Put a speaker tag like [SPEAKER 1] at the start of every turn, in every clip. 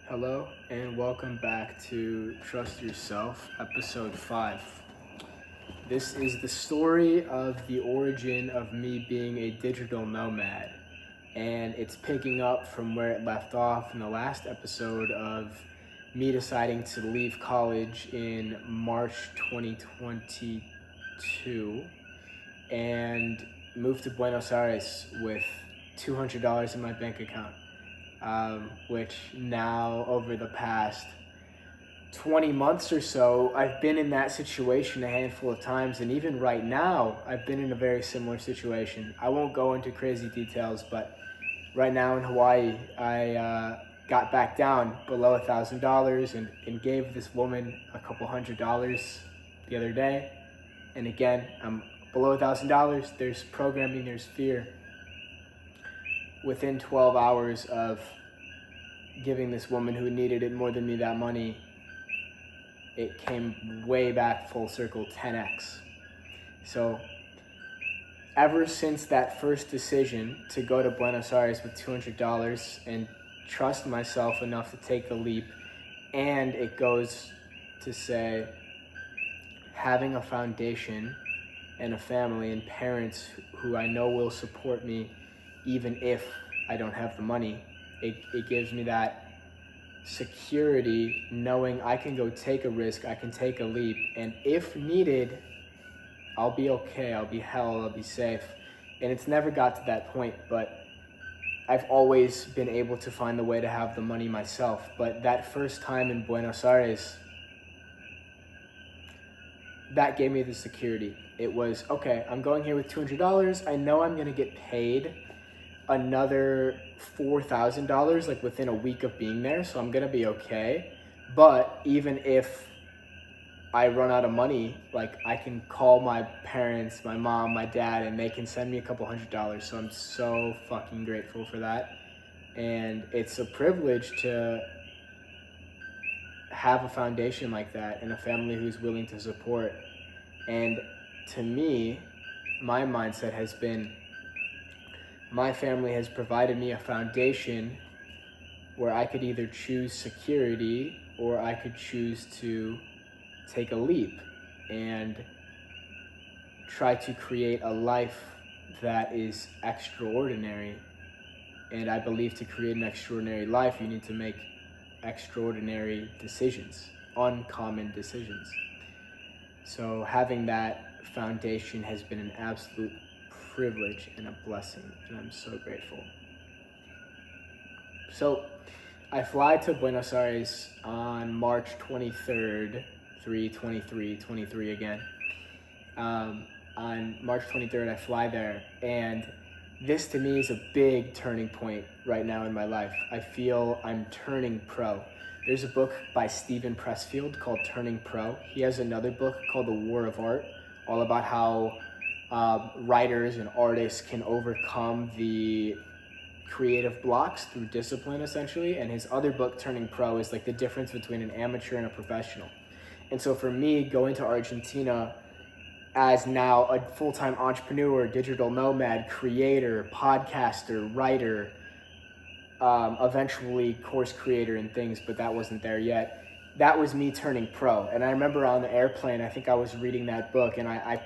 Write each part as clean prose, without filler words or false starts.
[SPEAKER 1] Hello and welcome back to Trust Yourself, episode 5. This is the story of the origin of me being a digital nomad, and it's picking up from where it left off in the last episode of me deciding to leave college in March 2022 and move to Buenos Aires with $200 in my bank account. Which now over the past 20 months or so, I've been in that situation a handful of times, and even right now, I've been in a very similar situation. I won't go into crazy details, but right now in Hawaii, I got back down below $1,000 and gave this woman a couple $100 the other day. And again, I'm below $1,000. There's programming, there's fear. Within 12 hours of giving this woman who needed it more than me that money, it came way back full circle, 10x. So ever since that first decision to go to Buenos Aires with $200 and trust myself enough to take the leap, and it goes to say having a foundation and a family and parents who I know will support me even if I don't have the money, it gives me that security knowing I can go take a risk, I can take a leap, and if needed, I'll be okay, I'll be held, I'll be safe. And it's never got to that point, but I've always been able to find the way to have the money myself. But that first time in Buenos Aires, that gave me the security. It was, okay, I'm going here with $200, I know I'm gonna get paid another $4,000 like within a week of being there, so I'm gonna be okay. But even if I run out of money, like I can call my parents, my mom, my dad, and they can send me a couple $100. So I'm so fucking grateful for that. And it's a privilege to have a foundation like that and a family who's willing to support. And to me, my mindset has been, my family has provided me a foundation where I could either choose security or I could choose to take a leap and try to create a life that is extraordinary. And I believe to create an extraordinary life, you need to make extraordinary decisions, uncommon decisions. So having that foundation has been an absolute privilege and a blessing, and I'm so grateful. So I fly to Buenos Aires on March 23rd, 23 again. On March 23rd, I fly there, and this to me is a big turning point right now in my life. I feel I'm turning pro. There's a book by Steven Pressfield called Turning Pro. He has another book called The War of Art, all about how writers and artists can overcome the creative blocks through discipline, essentially. And his other book, Turning Pro, is like the difference between an amateur and a professional. And so for me, going to Argentina as now a full-time entrepreneur, digital nomad, creator, podcaster, writer, eventually course creator and things, but that wasn't there yet. That was me turning pro. And I remember on the airplane, I think I was reading that book, and I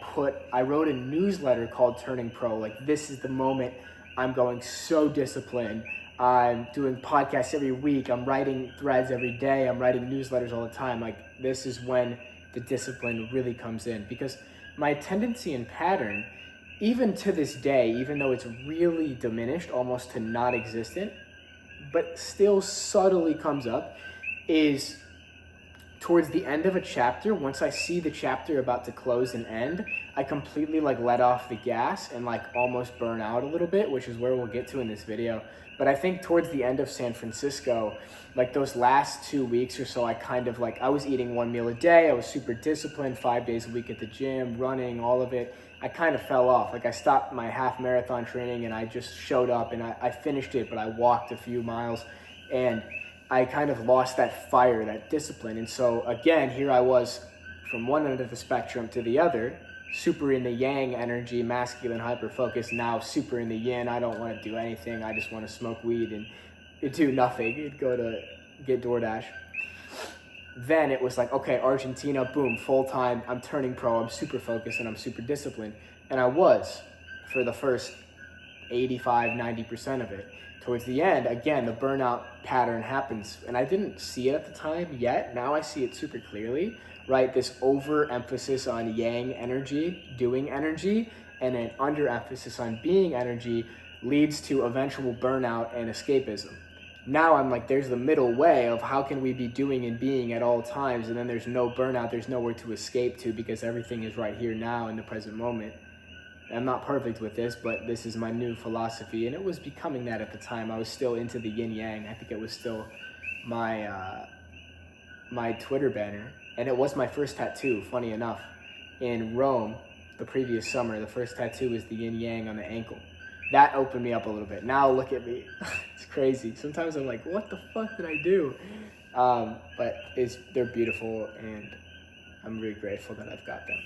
[SPEAKER 1] wrote a newsletter called Turning Pro. Like, this is the moment I'm going so disciplined. I'm doing podcasts every week. I'm writing threads every day. I'm writing newsletters all the time. Like, this is when the discipline really comes in. Because my tendency and pattern, even to this day, even though it's really diminished, almost to non-existent, but still subtly comes up, is towards the end of a chapter, once I see the chapter about to close and end, I completely like let off the gas and like almost burn out a little bit, which is where we'll get to in this video. But I think towards the end of San Francisco, like those last 2 weeks or so, I kind of like, I was eating 1 meal a day. I was super disciplined, 5 days a week at the gym, running, all of it. I kind of fell off. Like I stopped my half marathon training and I just showed up and I finished it, but I walked a few miles and I kind of lost that fire, that discipline. And so again, here I was from one end of the spectrum to the other, super in the yang energy, masculine, hyper-focused, now super in the yin. I don't want to do anything. I just want to smoke weed and do nothing. Go to get DoorDash. Then it was like, okay, Argentina, boom, full time. I'm turning pro. I'm super focused and I'm super disciplined. And I was for the first 85, 90% of it. Towards the end, again, the burnout pattern happens. And I didn't see it at the time yet. Now I see it super clearly, right? This overemphasis on yang energy, doing energy, and an underemphasis on being energy leads to eventual burnout and escapism. Now I'm like, there's the middle way of how can we be doing and being at all times, and then there's no burnout, there's nowhere to escape to because everything is right here now in the present moment. I'm not perfect with this, but this is my new philosophy, and it was becoming that at the time. I was still into the yin yang. I think it was still my my Twitter banner, and it was my first tattoo, funny enough. In Rome, the previous summer, the first tattoo was the yin yang on the ankle. That opened me up a little bit. Now look at me. It's crazy. Sometimes I'm like, what the fuck did I do? But they're beautiful, and I'm really grateful that I've got them.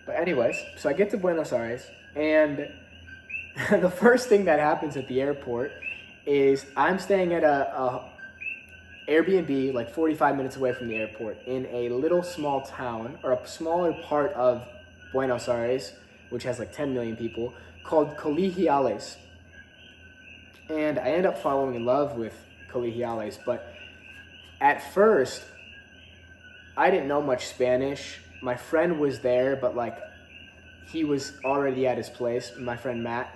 [SPEAKER 1] But anyways, so I get to Buenos Aires, and the first thing that happens at the airport is I'm staying at a Airbnb like 45 minutes away from the airport in a little small town, or a smaller part of Buenos Aires, which has like 10 million people, called Colegiales. And I end up falling in love with Colegiales, but at first, I didn't know much Spanish. My friend was there, but like he was already at his place, my friend Matt,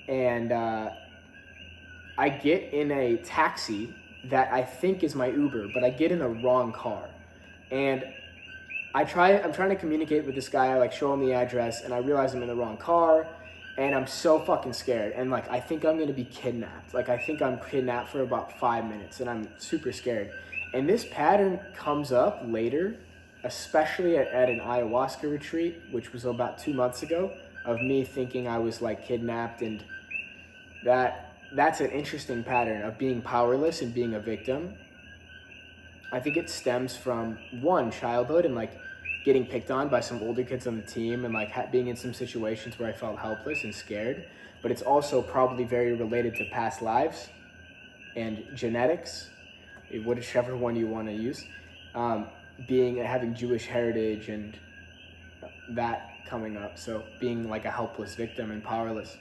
[SPEAKER 1] and I get in a taxi that I think is my Uber, but I get in the wrong car. And I'm trying to communicate with this guy, I like show him the address, and I realize I'm in the wrong car, and I'm so fucking scared. And like, I think I'm gonna be kidnapped. Like, I think I'm kidnapped for about 5 minutes, and I'm super scared. And this pattern comes up later, especially at an ayahuasca retreat, which was about 2 months ago, of me thinking I was like kidnapped. And that's an interesting pattern of being powerless and being a victim. I think it stems from one, childhood and like getting picked on by some older kids on the team, and like being in some situations where I felt helpless and scared. But it's also probably very related to past lives and genetics, whichever one you want to use. Having Jewish heritage and that coming up. So being like a helpless victim and powerless.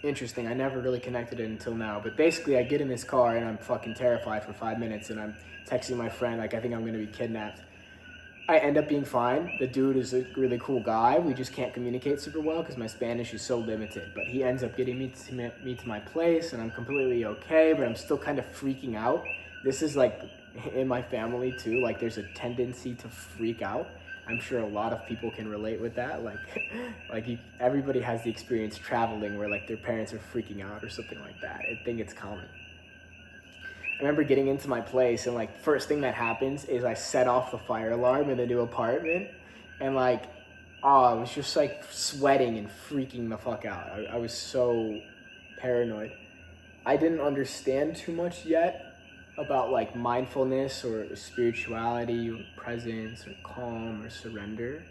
[SPEAKER 1] Interesting. I never really connected it until now. But basically, I get in this car and I'm fucking terrified for 5 minutes, and I'm texting my friend like, I think I'm gonna be kidnapped. I end up being fine. The dude is a really cool guy. We just can't communicate super well because my Spanish is so limited. But he ends up getting me to my place, and I'm completely okay, but I'm still kind of freaking out. This is like in my family too. Like, there's a tendency to freak out. I'm sure a lot of people can relate with that. Everybody has the experience traveling where like their parents are freaking out or something like that. I think it's common. I remember getting into my place, and like first thing that happens is I set off the fire alarm in the new apartment, and like, I was just like sweating and freaking the fuck out. I was so paranoid. I didn't understand too much yet about like mindfulness or spirituality or presence or calm or surrender.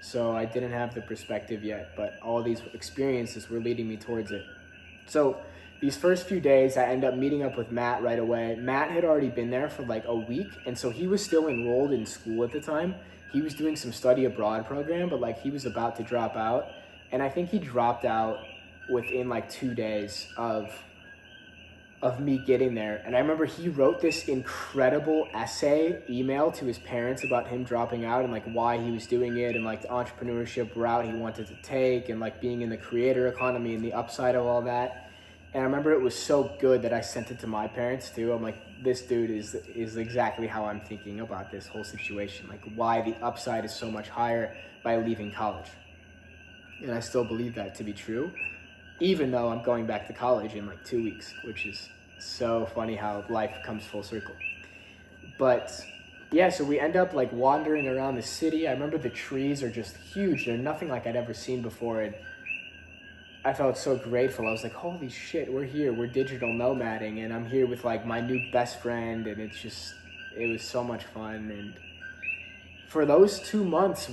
[SPEAKER 1] So I didn't have the perspective yet, but all these experiences were leading me towards it. So these first few days, I end up meeting up with Matt right away. Matt had already been there for like a week, and so he was still enrolled in school at the time. He was doing some study abroad program, but like he was about to drop out. And I think he dropped out within like 2 days of me getting there. And I remember he wrote this incredible essay email to his parents about him dropping out and like why he was doing it, and like the entrepreneurship route he wanted to take, and like being in the creator economy and the upside of all that. And I remember it was so good that I sent it to my parents too. I'm like, this dude is exactly how I'm thinking about this whole situation. Like why the upside is so much higher by leaving college. And I still believe that to be true, even though I'm going back to college in like 2 weeks, which is so funny how life comes full circle. But yeah, so we end up like wandering around the city. I remember the trees are just huge. They're nothing like I'd ever seen before. And I felt so grateful. I was like, holy shit, we're here. We're digital nomading. And I'm here with like my new best friend. And it was so much fun. And for those 2 months,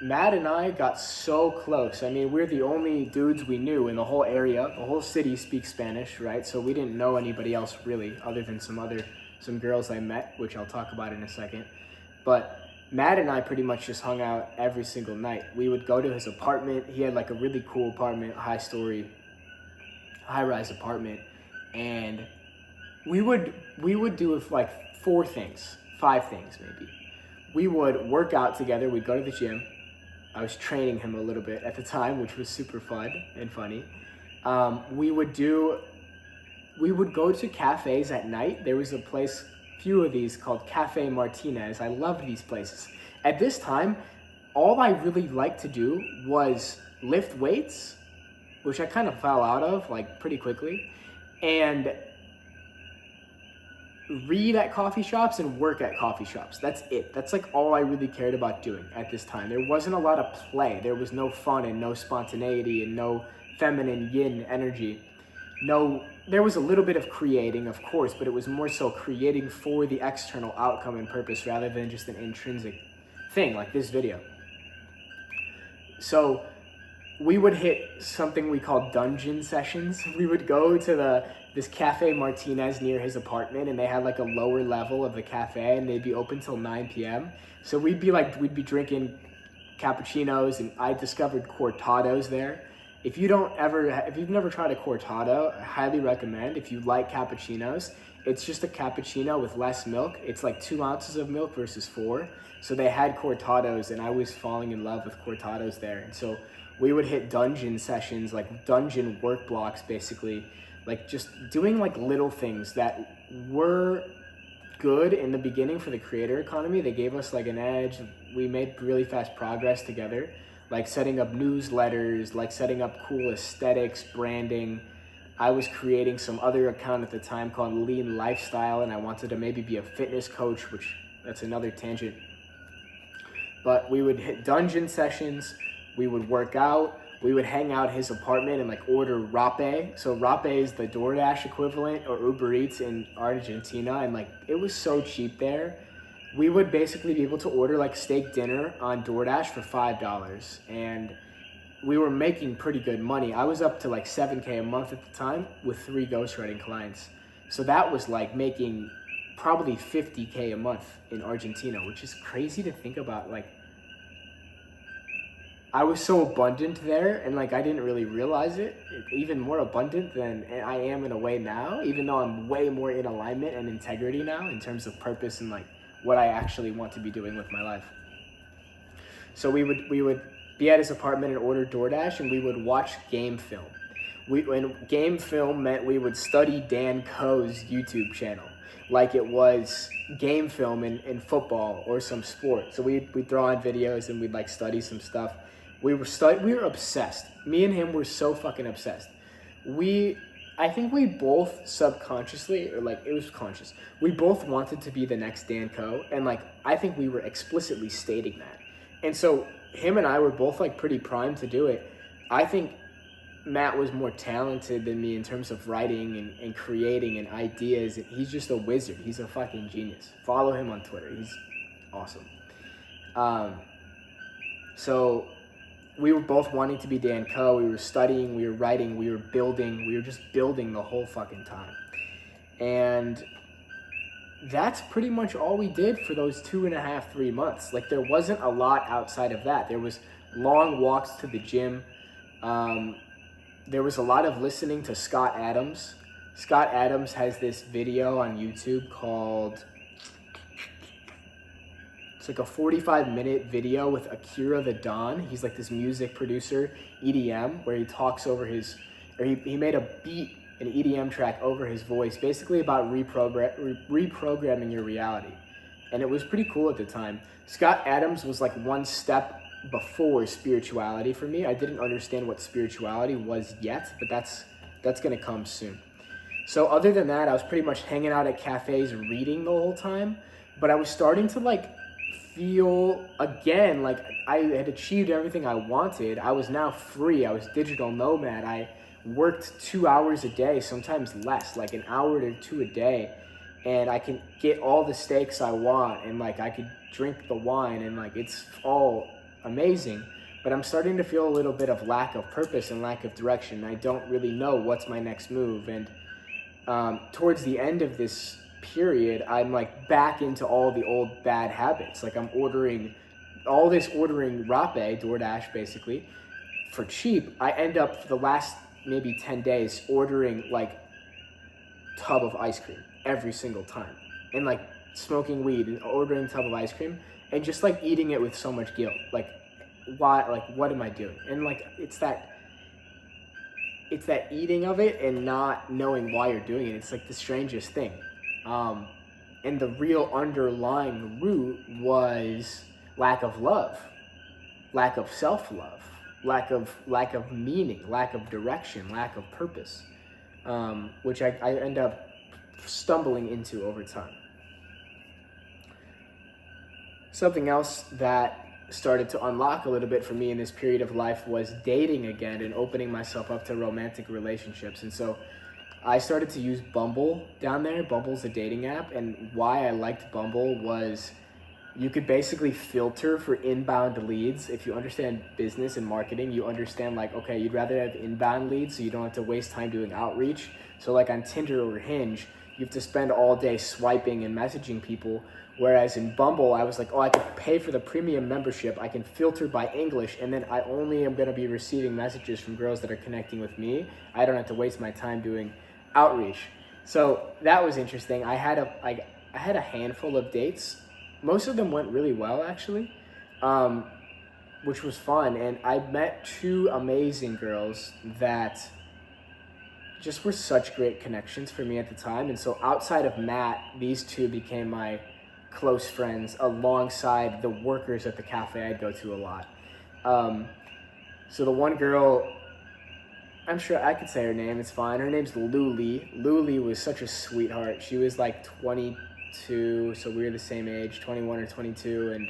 [SPEAKER 1] Matt and I got so close. I mean, we're the only dudes we knew in the whole area. The whole city speaks Spanish, right? So we didn't know anybody else really, other than some girls I met, which I'll talk about in a second. But Matt and I pretty much just hung out every single night. We would go to his apartment. He had like a really cool apartment, high-rise apartment, and we would do like 5 things maybe. We would work out together. We'd go to the gym. I was training him a little bit at the time, which was super fun and funny. We would go to cafes at night. There was a place, few of these, called Cafe Martinez. I loved these places. At this time, all I really liked to do was lift weights, which I kind of fell out of like pretty quickly, and read at coffee shops and work at coffee shops. That's it. That's like all I really cared about doing at this time. There wasn't a lot of play. There was no fun and no spontaneity and no feminine yin energy. There was a little bit of creating, of course, but it was more so creating for the external outcome and purpose rather than just an intrinsic thing like this video. So we would hit something we called dungeon sessions. We would go to this Cafe Martinez near his apartment, and they had like a lower level of the cafe, and they'd be open till 9 p.m. So we'd be drinking cappuccinos, and I discovered cortados there. If you've never tried a cortado, I highly recommend. If you like cappuccinos, it's just a cappuccino with less milk. It's like 2 ounces of milk versus 4. So they had cortados, and I was falling in love with cortados there. And so we would hit dungeon sessions, like dungeon work blocks, basically, like just doing like little things that were good in the beginning for the creator economy. They gave us like an edge. We made really fast progress together, like setting up newsletters, like setting up cool aesthetics, branding. I was creating some other account at the time called Lean Lifestyle, and I wanted to maybe be a fitness coach, which that's another tangent. But we would hit dungeon sessions, we would work out, we would hang out at his apartment and like order rape. So rape is the DoorDash equivalent or Uber Eats in Argentina, and like it was so cheap there. We would basically be able to order like steak dinner on DoorDash for $5, and we were making pretty good money. I was up to like $7K a month at the time with 3 ghostwriting clients. So that was like making probably $50K a month in Argentina, which is crazy to think about. Like, I was so abundant there, and like I didn't really realize it. Even more abundant than I am in a way now, even though I'm way more in alignment and integrity now in terms of purpose and like what I actually want to be doing with my life. So we would be at his apartment and order DoorDash, and we would watch game film. And game film meant we would study Dan Coe's YouTube channel like it was game film in football or some sport. So we'd throw on videos and we'd like study some stuff. We were obsessed. Me and him were so fucking obsessed. I think we both subconsciously, or like it was conscious, we both wanted to be the next Dan Coe, and like I think we were explicitly stating that. And so him and I were both like pretty primed to do it. I think Matt was more talented than me in terms of writing and creating and ideas. He's just a wizard. He's a fucking genius. Follow him on Twitter. He's awesome. So we were both wanting to be Dan Coe. We were studying, we were writing, we were building. We were just building the whole fucking time. And that's pretty much all we did for those 2.5, 3 months. Like there wasn't a lot outside of that. There was long walks to the gym. There was a lot of listening to Scott Adams. Scott Adams has this video on YouTube called, it's like a 45-minute video with Akira the Don. He's like this music producer, EDM, where he talks over his or he made a beat, an EDM track over his voice, basically about reprogramming your reality. And it was pretty cool at the time. Scott Adams was like one step before spirituality for me. I didn't understand what spirituality was yet, but that's gonna come soon. So other than that, I was pretty much hanging out at cafes reading the whole time, but I was starting to like feel again like I had achieved everything I wanted. I was now free. I was digital nomad. I worked 2 hours a day, sometimes less, like an hour to two a day, and I can get all the steaks I want, and like I could drink the wine, and like it's all amazing. But I'm starting to feel a little bit of lack of purpose and lack of direction. I don't really know what's my next move, and towards the end of this period, I'm like back into all the old bad habits. Like I'm ordering rape, DoorDash basically, for cheap. I end up for the last maybe 10 days ordering like tub of ice cream every single time, and like smoking weed and ordering a tub of ice cream and just like eating it with so much guilt. Like why, like what am I doing? And like it's that eating of it and not knowing why you're doing it. It's like the strangest thing. And the real underlying root was lack of love, lack of self-love, lack of meaning, lack of direction, lack of purpose, which I end up stumbling into over time. Something else that started to unlock a little bit for me in this period of life was dating again and opening myself up to romantic relationships. And so I started to use Bumble down there. Bumble's a dating app, and why I liked Bumble was you could basically filter for inbound leads. If you understand business and marketing, you understand like, okay, you'd rather have inbound leads so you don't have to waste time doing outreach. So like on Tinder or Hinge, you have to spend all day swiping and messaging people. Whereas in Bumble, I was like, oh, I could pay for the premium membership. I can filter by English, and then I only am going to be receiving messages from girls that are connecting with me. I don't have to waste my time doing outreach. So that was interesting. I had a handful of dates. Most of them went really well, actually, which was fun. And I met two amazing girls that just were such great connections for me at the time. And so outside of Matt, these two became my close friends alongside the workers at the cafe I'd go to a lot. So the one girl, I'm sure I could say her name, it's fine. Her name's Luli. Luli was such a sweetheart. She was like 22, so we were the same age, 21 or 22. And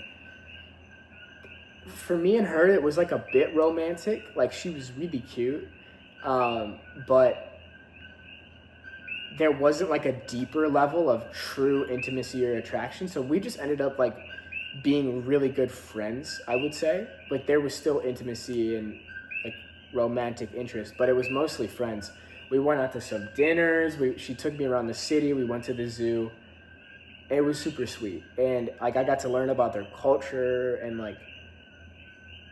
[SPEAKER 1] for me and her, it was like a bit romantic. Like she was really cute, but there wasn't like a deeper level of true intimacy or attraction. So we just ended up like being really good friends, I would say. But there was still intimacy and like romantic interest, but it was mostly friends. We went out to some dinners. She took me around the city. We went to the zoo. It was super sweet. And like I got to learn about their culture and like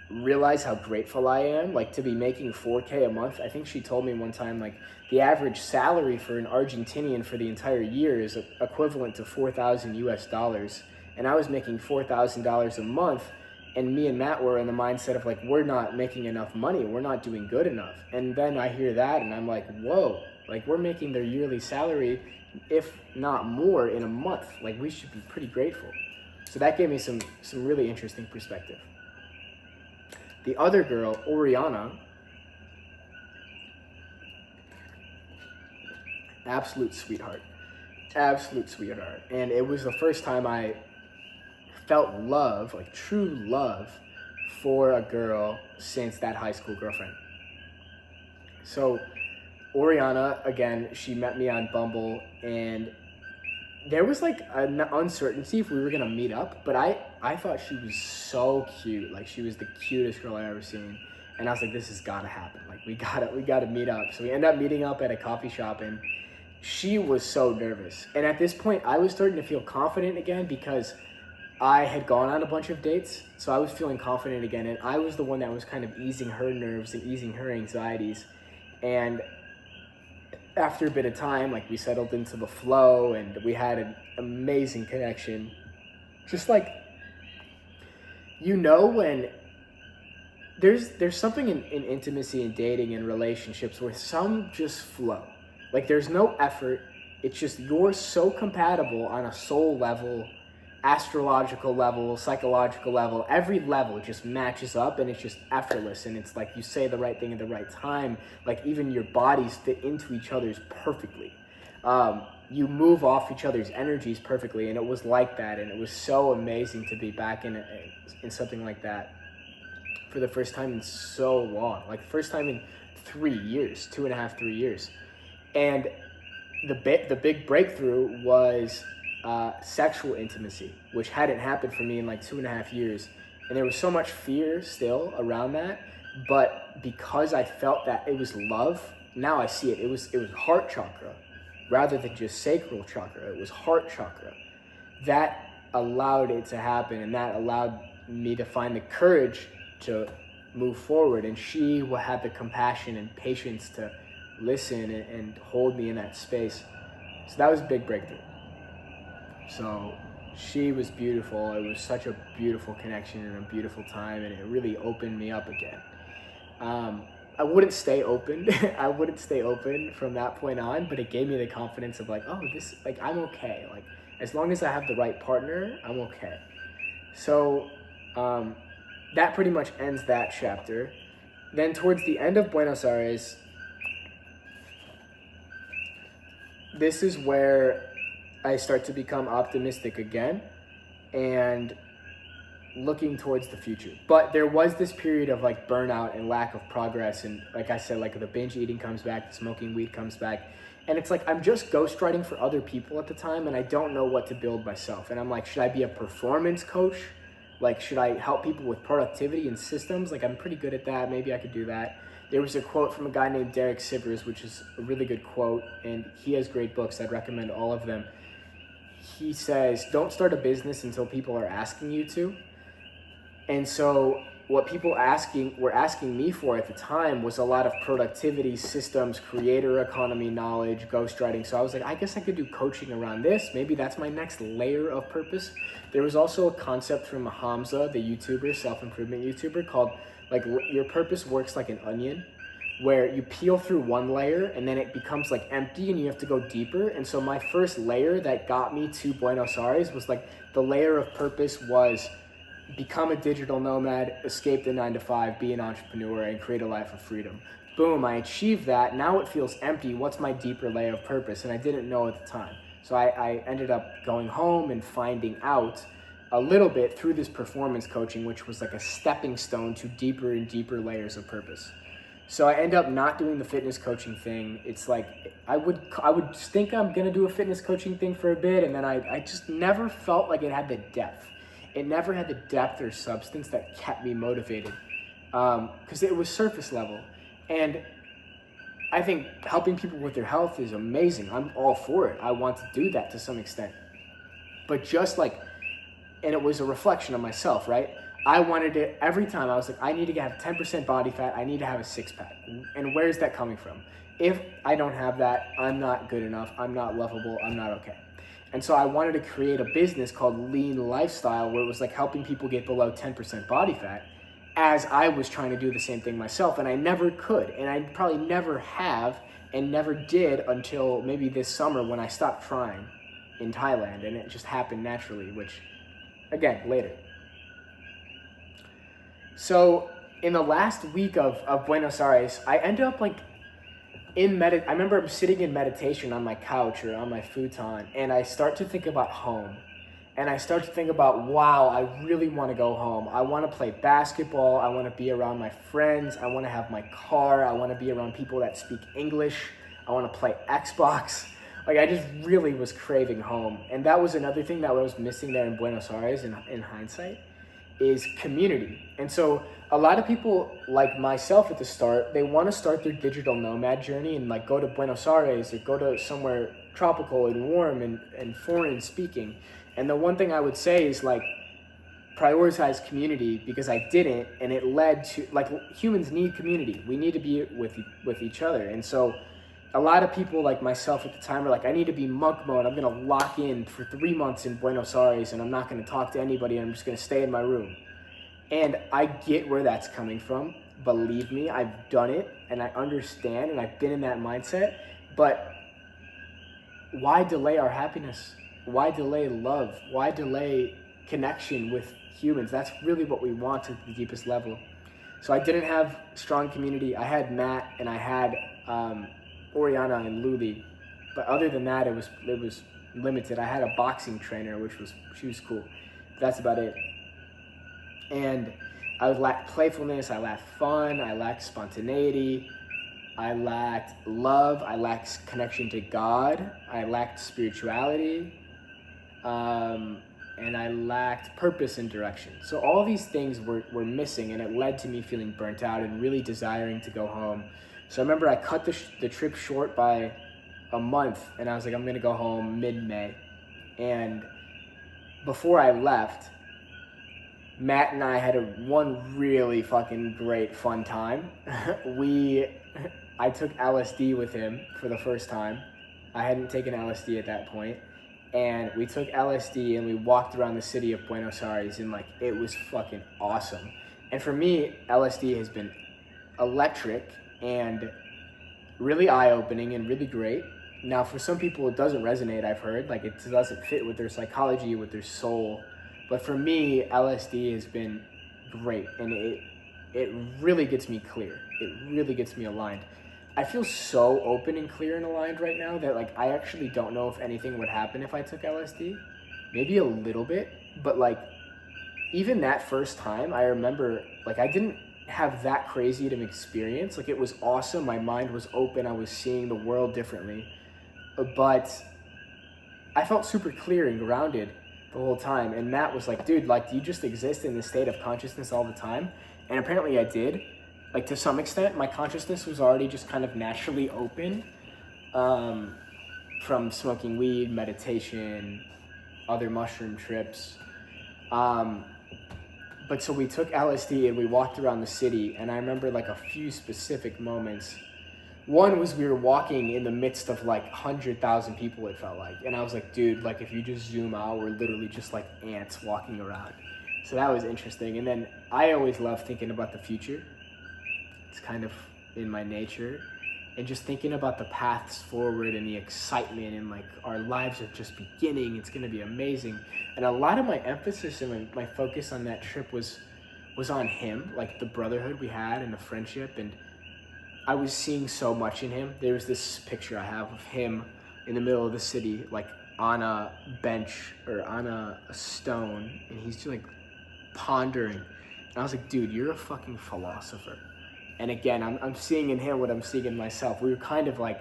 [SPEAKER 1] realize how grateful I am, like to be making 4K a month. I think she told me one time like the average salary for an Argentinian for the entire year is equivalent to $4,000 US, and I was making $4,000 a month, and me and Matt were in the mindset of like, we're not making enough money, we're not doing good enough. And then I hear that and I'm like, whoa, like we're making their yearly salary, if not more, in a month. Like we should be pretty grateful. So that gave me some really interesting perspective. The other girl, Oriana, absolute sweetheart. And it was the first time I felt love, like true love, for a girl since that high school girlfriend. So Oriana, again, she met me on Bumble, and there was like an uncertainty if we were gonna meet up, but I thought she was so cute. Like she was the cutest girl I ever seen, and I was like, this has gotta happen. Like we gotta meet up. So we ended up meeting up at a coffee shop, and she was so nervous. And at this point, I was starting to feel confident again because I had gone on a bunch of dates, so I was feeling confident again, and I was the one that was kind of easing her nerves and easing her anxieties. And after a bit of time, like we settled into the flow and we had an amazing connection. Just like, you know, when there's something in intimacy and dating and relationships where some just flow. Like there's no effort. It's just you're so compatible on a soul level, astrological level, psychological level. Every level just matches up, and it's just effortless. And it's like you say the right thing at the right time. Like even your bodies fit into each other's perfectly. You move off each other's energies perfectly, and it was like that. And it was so amazing to be back in something like that for the first time in so long, like first time in 3 years, 2.5, 3 years. And the big breakthrough was sexual intimacy, which hadn't happened for me in like 2.5 years. And there was so much fear still around that. But because I felt that it was love, now I see it. It was heart chakra rather than just sacral chakra. It was heart chakra. That allowed it to happen, and that allowed me to find the courage to move forward. And she had the compassion and patience to listen and hold me in that space. So that was a big breakthrough. So she was beautiful. It was such a beautiful connection and a beautiful time, and it really opened me up again. I wouldn't stay open. I wouldn't stay open from that point on, but it gave me the confidence of like, oh, this, like, I'm okay. Like, as long as I have the right partner, I'm okay. So that pretty much ends that chapter. Then towards the end of Buenos Aires, this is where I start to become optimistic again and looking towards the future. But there was this period of like burnout and lack of progress, and like I said, like the binge eating comes back, the smoking weed comes back, and it's like I'm just ghostwriting for other people at the time, and I don't know what to build myself. And I'm like, should I be a performance coach? Like, should I help people with productivity and systems? Like, I'm pretty good at that. Maybe I could do that. There was a quote from a guy named Derek Sivers, which is a really good quote, and he has great books. I'd recommend all of them. He says, don't start a business until people are asking you to. And so what people were asking me for at the time was a lot of productivity, systems, creator economy knowledge, ghostwriting. So I was like, I guess I could do coaching around this. Maybe that's my next layer of purpose. There was also a concept from Hamza, the YouTuber, self-improvement YouTuber, called like your purpose works like an onion, where you peel through one layer and then it becomes like empty and you have to go deeper. And so my first layer that got me to Buenos Aires was like the layer of purpose was become a digital nomad, escape the 9-to-5, be an entrepreneur, and create a life of freedom. Boom, I achieved that. Now it feels empty. What's my deeper layer of purpose? And I didn't know at the time. So I ended up going home and finding out a little bit through this performance coaching, which was like a stepping stone to deeper and deeper layers of purpose. So I end up not doing the fitness coaching thing. It's like, I would think I'm gonna do a fitness coaching thing for a bit, and then I just never felt like it had the depth. It never had the depth or substance that kept me motivated, because it was surface level. And I think helping people with their health is amazing. I'm all for it. I want to do that to some extent. But just like, and it was a reflection of myself, right? I wanted it every time. I was like, I need to have 10% body fat. I need to have a six-pack. And where's that coming from? If I don't have that, I'm not good enough. I'm not lovable. I'm not okay. And so I wanted to create a business called Lean Lifestyle, where it was like helping people get below 10% body fat, as I was trying to do the same thing myself. And I never could. And I probably never have and never did until maybe this summer when I stopped trying in Thailand. And it just happened naturally, which, again, later. So in the last week of Buenos Aires, I ended up like I remember I'm sitting in meditation on my couch or on my futon, and I start to think about home. And I start to think about, wow, I really want to go home. I want to play basketball. I want to be around my friends. I want to have my car. I want to be around people that speak English. I want to play Xbox. Like, I just really was craving home. And that was another thing that I was missing there in Buenos Aires in hindsight, is community. And so a lot of people like myself at the start, they want to start their digital nomad journey and like go to Buenos Aires or go to somewhere tropical and warm and foreign speaking. And the one thing I would say is like prioritize community, because I didn't, and it led to like humans need community. We need to be with each other. And so a lot of people like myself at the time were like, I need to be monk mode. I'm going to lock in for 3 months in Buenos Aires and I'm not going to talk to anybody. I'm just going to stay in my room. And I get where that's coming from. Believe me, I've done it and I understand and I've been in that mindset. But why delay our happiness? Why delay love? Why delay connection with humans? That's really what we want at the deepest level. So I didn't have strong community. I had Matt and I had Oriana and Luli, but other than that, it was limited. I had a boxing trainer, she was cool. But that's about it. And I lacked playfulness. I lacked fun. I lacked spontaneity. I lacked love. I lacked connection to God. I lacked spirituality. And I lacked purpose and direction. So all these things were missing, and it led to me feeling burnt out and really desiring to go home. So I remember I cut the trip short by a month, and I was like, I'm gonna go home mid-May. And before I left, Matt and I had one really fucking great fun time. I took LSD with him for the first time. I hadn't taken LSD at that point. And we took LSD and we walked around the city of Buenos Aires, and like, it was fucking awesome. And for me, LSD has been electric and really eye-opening and really great. Now, for some people, it doesn't resonate, I've heard. Like, it doesn't fit with their psychology, with their soul. But for me, LSD has been great, and it really gets me clear. It really gets me aligned. I feel so open and clear and aligned right now that like I actually don't know if anything would happen if I took LSD. Maybe a little bit, but like even that first time, I remember like I didn't have that crazy of an experience. Like, it was awesome. My mind was open. I was seeing the world differently. But I felt super clear and grounded the whole time. And Matt was like, dude, like, do you just exist in this state of consciousness all the time? And apparently I did. Like, to some extent, my consciousness was already just kind of naturally open from smoking weed, meditation, other mushroom trips. But so we took LSD and we walked around the city, and I remember like a few specific moments. One was we were walking in the midst of like 100,000 people, it felt like. And I was like, dude, like if you just zoom out, we're literally just like ants walking around. So that was interesting. And then I always love thinking about the future. It's kind of in my nature. And just thinking about the paths forward and the excitement and like our lives are just beginning. It's going to be amazing. And a lot of my emphasis and my focus on that trip was on him, like the brotherhood we had and the friendship. And I was seeing so much in him. There was this picture I have of him in the middle of the city, like on a bench or on a stone, and he's just like pondering. And I was like, dude, you're a fucking philosopher. And again, I'm seeing in him what I'm seeing in myself. We were kind of like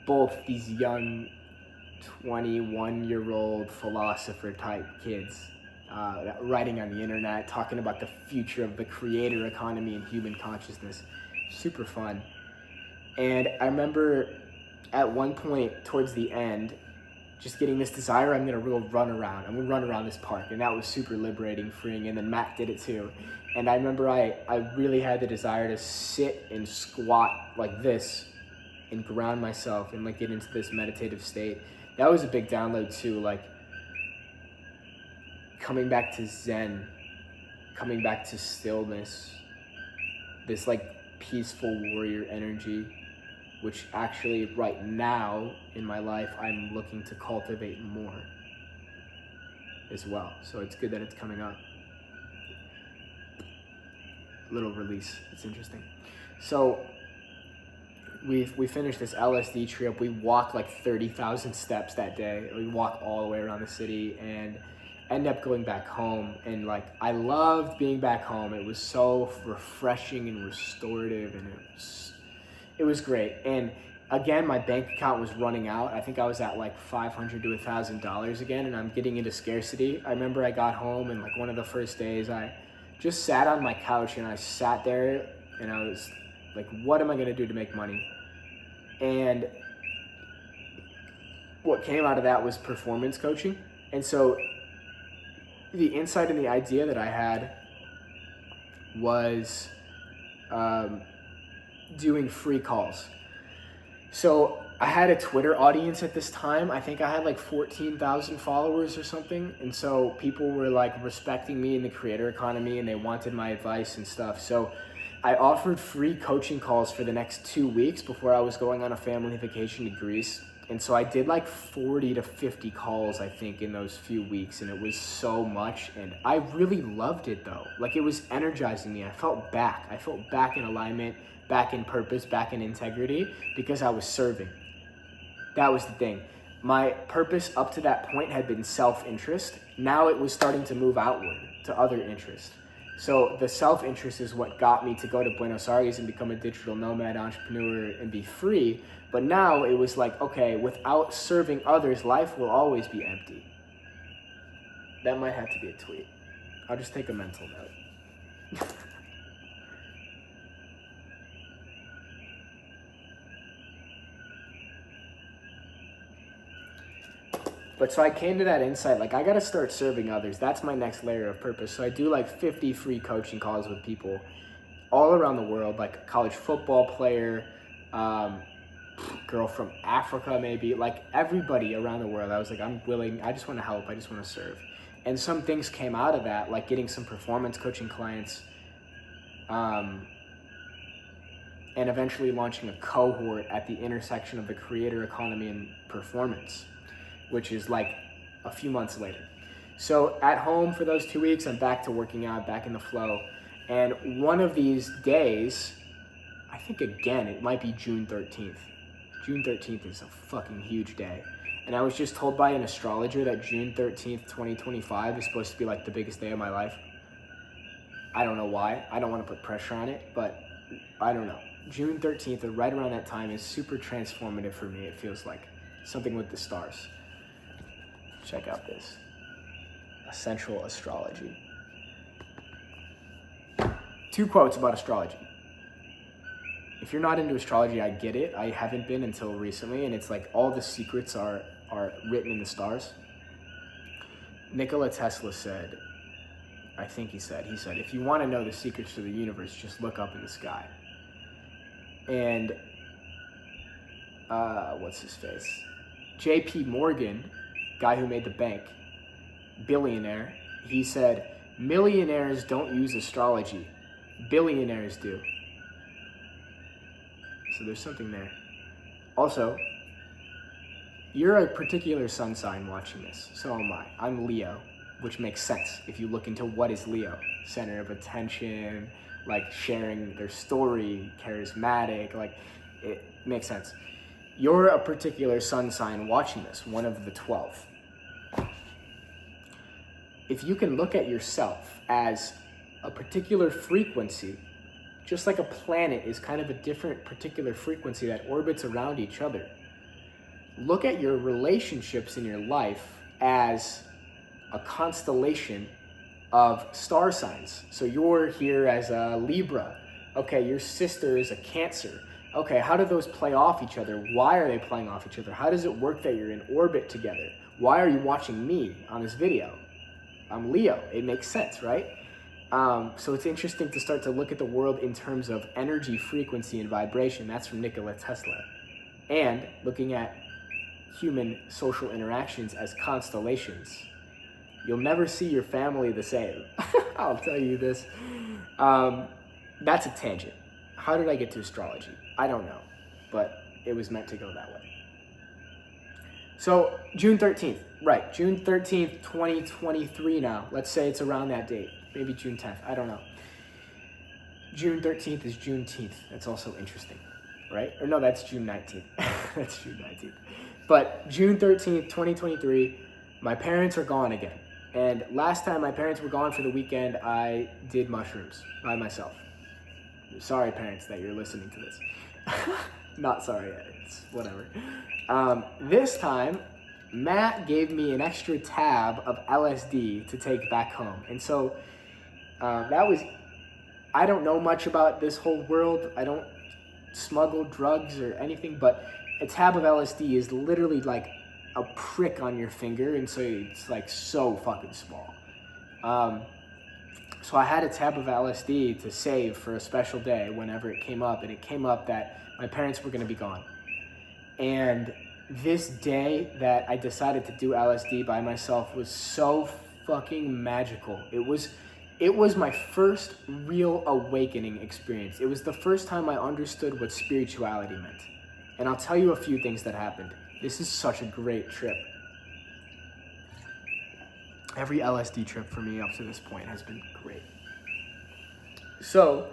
[SPEAKER 1] both these young 21-year-old philosopher type kids writing on the internet, talking about the future of the creator economy and human consciousness. Super fun. And I remember at one point towards the end, just getting this desire, I'm gonna run around this park. And that was super liberating, freeing, and then Matt did it too. And I remember I really had the desire to sit and squat like this and ground myself and like get into this meditative state. That was a big download too, like coming back to Zen, coming back to stillness, this like peaceful warrior energy, which actually right now in my life, I'm looking to cultivate more as well. So it's good that it's coming up. Little release, it's interesting. So we finished this LSD trip. We walked like 30,000 steps that day. We walked all the way around the city and ended up going back home. And like, I loved being back home. It was so refreshing and restorative, and it was great. And again, my bank account was running out. I think I was at like $500 to $1,000 again, and I'm getting into scarcity. I remember I got home, and like one of the first days I just sat on my couch, and I sat there and I was like, what am I gonna do to make money? And what came out of that was performance coaching. And so the insight and the idea that I had was doing free calls. So I had a Twitter audience at this time. I think I had like 14,000 followers or something. And so people were like respecting me in the creator economy and they wanted my advice and stuff. So I offered free coaching calls for the next 2 weeks before I was going on a family vacation to Greece. And so I did like 40 to 50 calls, I think, in those few weeks. And it was so much. And I really loved it though. Like, it was energizing me. I felt back in alignment, back in purpose, back in integrity, because I was serving. That was the thing. My purpose up to that point had been self-interest. Now it was starting to move outward to other interests. So the self-interest is what got me to go to Buenos Aires and become a digital nomad entrepreneur and be free. But now it was like, okay, without serving others, life will always be empty. That might have to be a tweet. I'll just take a mental note. But so I came to that insight, like, I got to start serving others. That's my next layer of purpose. So I do like 50 free coaching calls with people all around the world, like a college football player, girl from Africa, maybe, like everybody around the world. I was like, I'm willing, I just want to help, I just want to serve. And some things came out of that, like getting some performance coaching clients, and eventually launching a cohort at the intersection of the creator economy and performance, which is like a few months later. So at home for those 2 weeks, I'm back to working out, back in the flow. And one of these days, I think again, it might be June 13th. June 13th is a fucking huge day. And I was just told by an astrologer that June 13th, 2025 is supposed to be like the biggest day of my life. I don't know why. I don't want to put pressure on it, but I don't know. June 13th, or right around that time, is super transformative for me. It feels like something with the stars. Check out this. Essential astrology. 2 quotes about astrology. If you're not into astrology, I get it. I haven't been until recently, and it's like all the secrets are written in the stars. Nikola Tesla said, I think he said, if you want to know the secrets to the universe, just look up in the sky. And what's his face? J.P. Morgan, guy who made the bank, billionaire, he said, millionaires don't use astrology, billionaires do. So there's something there. Also, you're a particular sun sign watching this, so am I. I'm Leo, which makes sense if you look into what is Leo. Center of attention, like sharing their story, charismatic, like it makes sense. You're a particular sun sign watching this, one of the 12. If you can look at yourself as a particular frequency, just like a planet is kind of a different particular frequency that orbits around each other, look at your relationships in your life as a constellation of star signs. So you're here as a Libra. Okay, your sister is a Cancer. Okay, how do those play off each other? Why are they playing off each other? How does it work that you're in orbit together? Why are you watching me on this video? I'm Leo. It makes sense, right? So it's interesting to start to look at the world in terms of energy, frequency, and vibration. That's from Nikola Tesla. And looking at human social interactions as constellations. You'll never see your family the same. I'll tell you this. That's a tangent. How did I get to astrology? I don't know, but it was meant to go that way. So June 13th, right, June 13th, 2023 now. Let's say it's around that date, maybe June 10th, I don't know. June 13th is Juneteenth. That's also interesting, right? Or no, that's June 19th. That's June 19th. But June 13th, 2023, my parents are gone again. And last time my parents were gone for the weekend, I did mushrooms by myself. Sorry, parents, that you're listening to this. Not sorry, it's whatever. This time, Matt gave me an extra tab of LSD to take back home. And so that was, I don't know much about this whole world. I don't smuggle drugs or anything, but a tab of LSD is literally like a prick on your finger, and so it's like so fucking small. So I had a tab of LSD to save for a special day whenever it came up, and it came up that my parents were going to be gone. And this day that I decided to do LSD by myself was so fucking magical. It was my first real awakening experience. It was the first time I understood what spirituality meant. And I'll tell you a few things that happened. This is such a great trip. Every LSD trip for me up to this point has been great. So,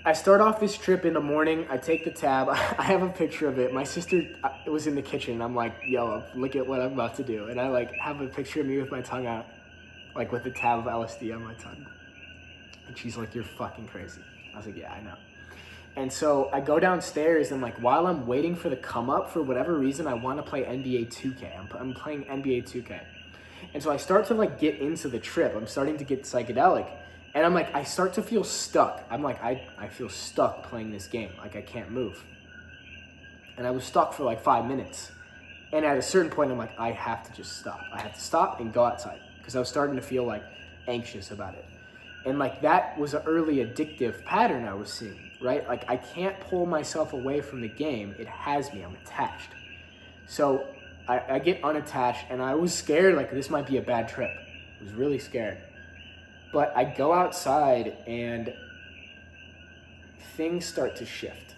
[SPEAKER 1] I start off this trip in the morning. I take the tab. I have a picture of it. My sister was in the kitchen. I'm like, yo, look at what I'm about to do. And I like have a picture of me with my tongue out, like with the tab of LSD on my tongue. And she's like, you're fucking crazy. I was like, yeah, I know. And so I go downstairs and like while I'm waiting for the come up, for whatever reason, I want to play NBA 2K. I'm playing NBA 2K. And so I start to like get into the trip. I'm starting to get psychedelic. And I'm like, I start to feel stuck. I'm like, I feel stuck playing this game. Like I can't move. And I was stuck for like 5 minutes. And at a certain point, I'm like, I have to just stop. I have to stop and go outside. Because I was starting to feel like anxious about it. And like that was an early addictive pattern I was seeing, right? Like I can't pull myself away from the game. It has me, I'm attached. So I get unattached and I was scared, like this might be a bad trip. I was really scared. But I go outside and things start to shift.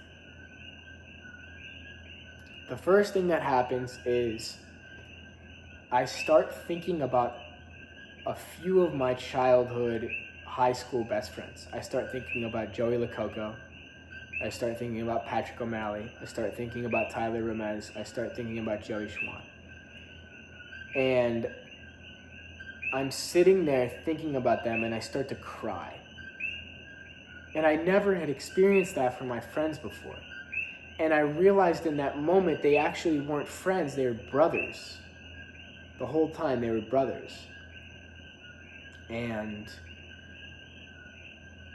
[SPEAKER 1] The first thing that happens is I start thinking about a few of my childhood high school best friends. I start thinking about Joey Lococo. I start thinking about Patrick O'Malley. I start thinking about Tyler Ramez. I start thinking about Joey Schwan. And I'm sitting there thinking about them and I start to cry. And I never had experienced that from my friends before. And I realized in that moment they actually weren't friends, they were brothers. The whole time they were brothers. And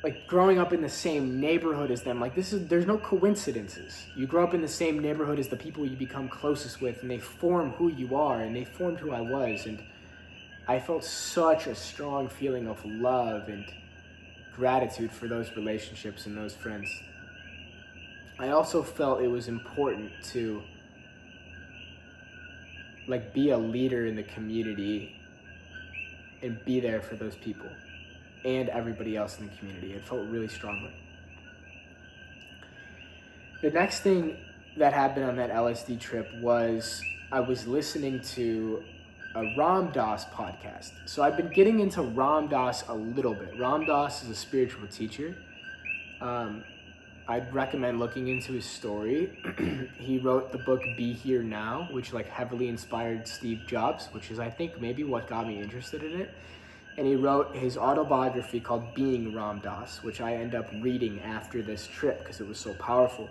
[SPEAKER 1] like growing up in the same neighborhood as them, like there's no coincidences. You grow up in the same neighborhood as the people you become closest with and they form who you are and they formed who I was. And I felt such a strong feeling of love and gratitude for those relationships and those friends. I also felt it was important to like be a leader in the community and be there for those people and everybody else in the community. It felt really strongly. The next thing that happened on that LSD trip was I was listening to a Ram Dass podcast. So I've been getting into Ram Dass a little bit. Ram Dass is a spiritual teacher. I'd recommend looking into his story. He wrote the book Be Here Now, which like heavily inspired Steve Jobs, which is I think maybe what got me interested in it. And he wrote his autobiography called Being Ram Dass, which I end up reading after this trip because it was so powerful.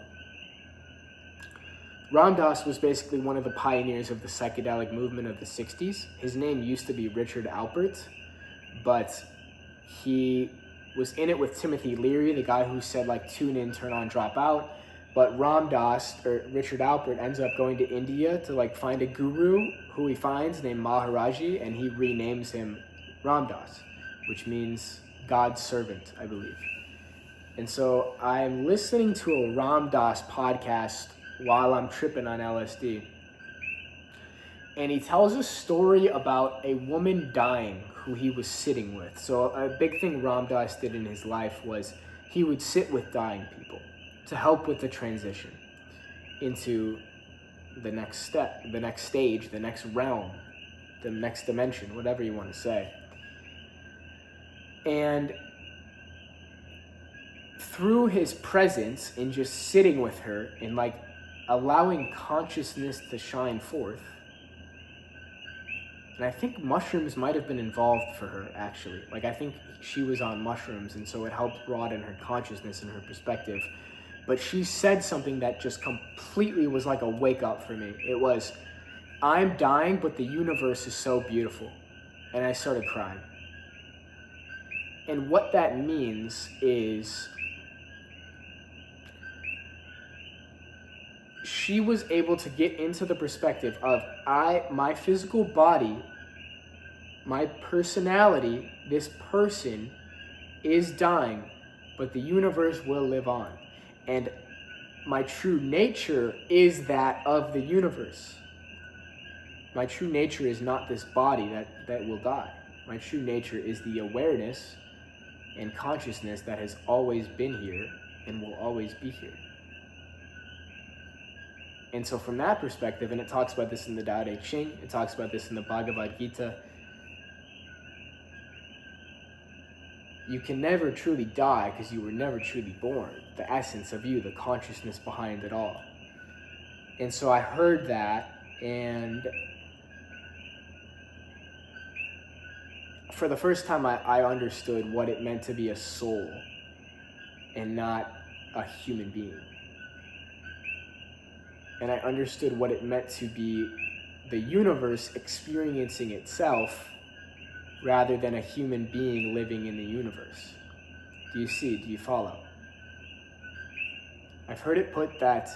[SPEAKER 1] Ram Dass was basically one of the pioneers of the psychedelic movement of the 60s. His name used to be Richard Alpert, but he was in it with Timothy Leary, the guy who said like tune in, turn on, drop out. But Ram Dass, or Richard Alpert, ends up going to India to like find a guru who he finds named Maharaji, and he renames him Ram Dass, which means God's servant, I believe. And so I'm listening to a Ram Dass podcast while I'm tripping on LSD. And he tells a story about a woman dying who he was sitting with. So a big thing Ram Dass did in his life was he would sit with dying people to help with the transition into the next step, the next stage, the next realm, the next dimension, whatever you want to say. And through his presence in just sitting with her and like allowing consciousness to shine forth, and I think mushrooms might have been involved for her, actually. Like, I think she was on mushrooms, and so it helped broaden her consciousness and her perspective. But she said something that just completely was like a wake-up for me. It was, I'm dying, but the universe is so beautiful. And I started crying. And what that means is she was able to get into the perspective of my physical body, my personality, this person is dying, but the universe will live on. And my true nature is that of the universe. My true nature is not this body that will die. My true nature is the awareness and consciousness that has always been here and will always be here. And so from that perspective, and it talks about this in the Tao Te Ching, it talks about this in the Bhagavad Gita, you can never truly die because you were never truly born. The essence of you, the consciousness behind it all. And so I heard that, and for the first time I understood what it meant to be a soul and not a human being. And I understood what it meant to be the universe experiencing itself rather than a human being living in the universe. Do you see? Do you follow? I've heard it put that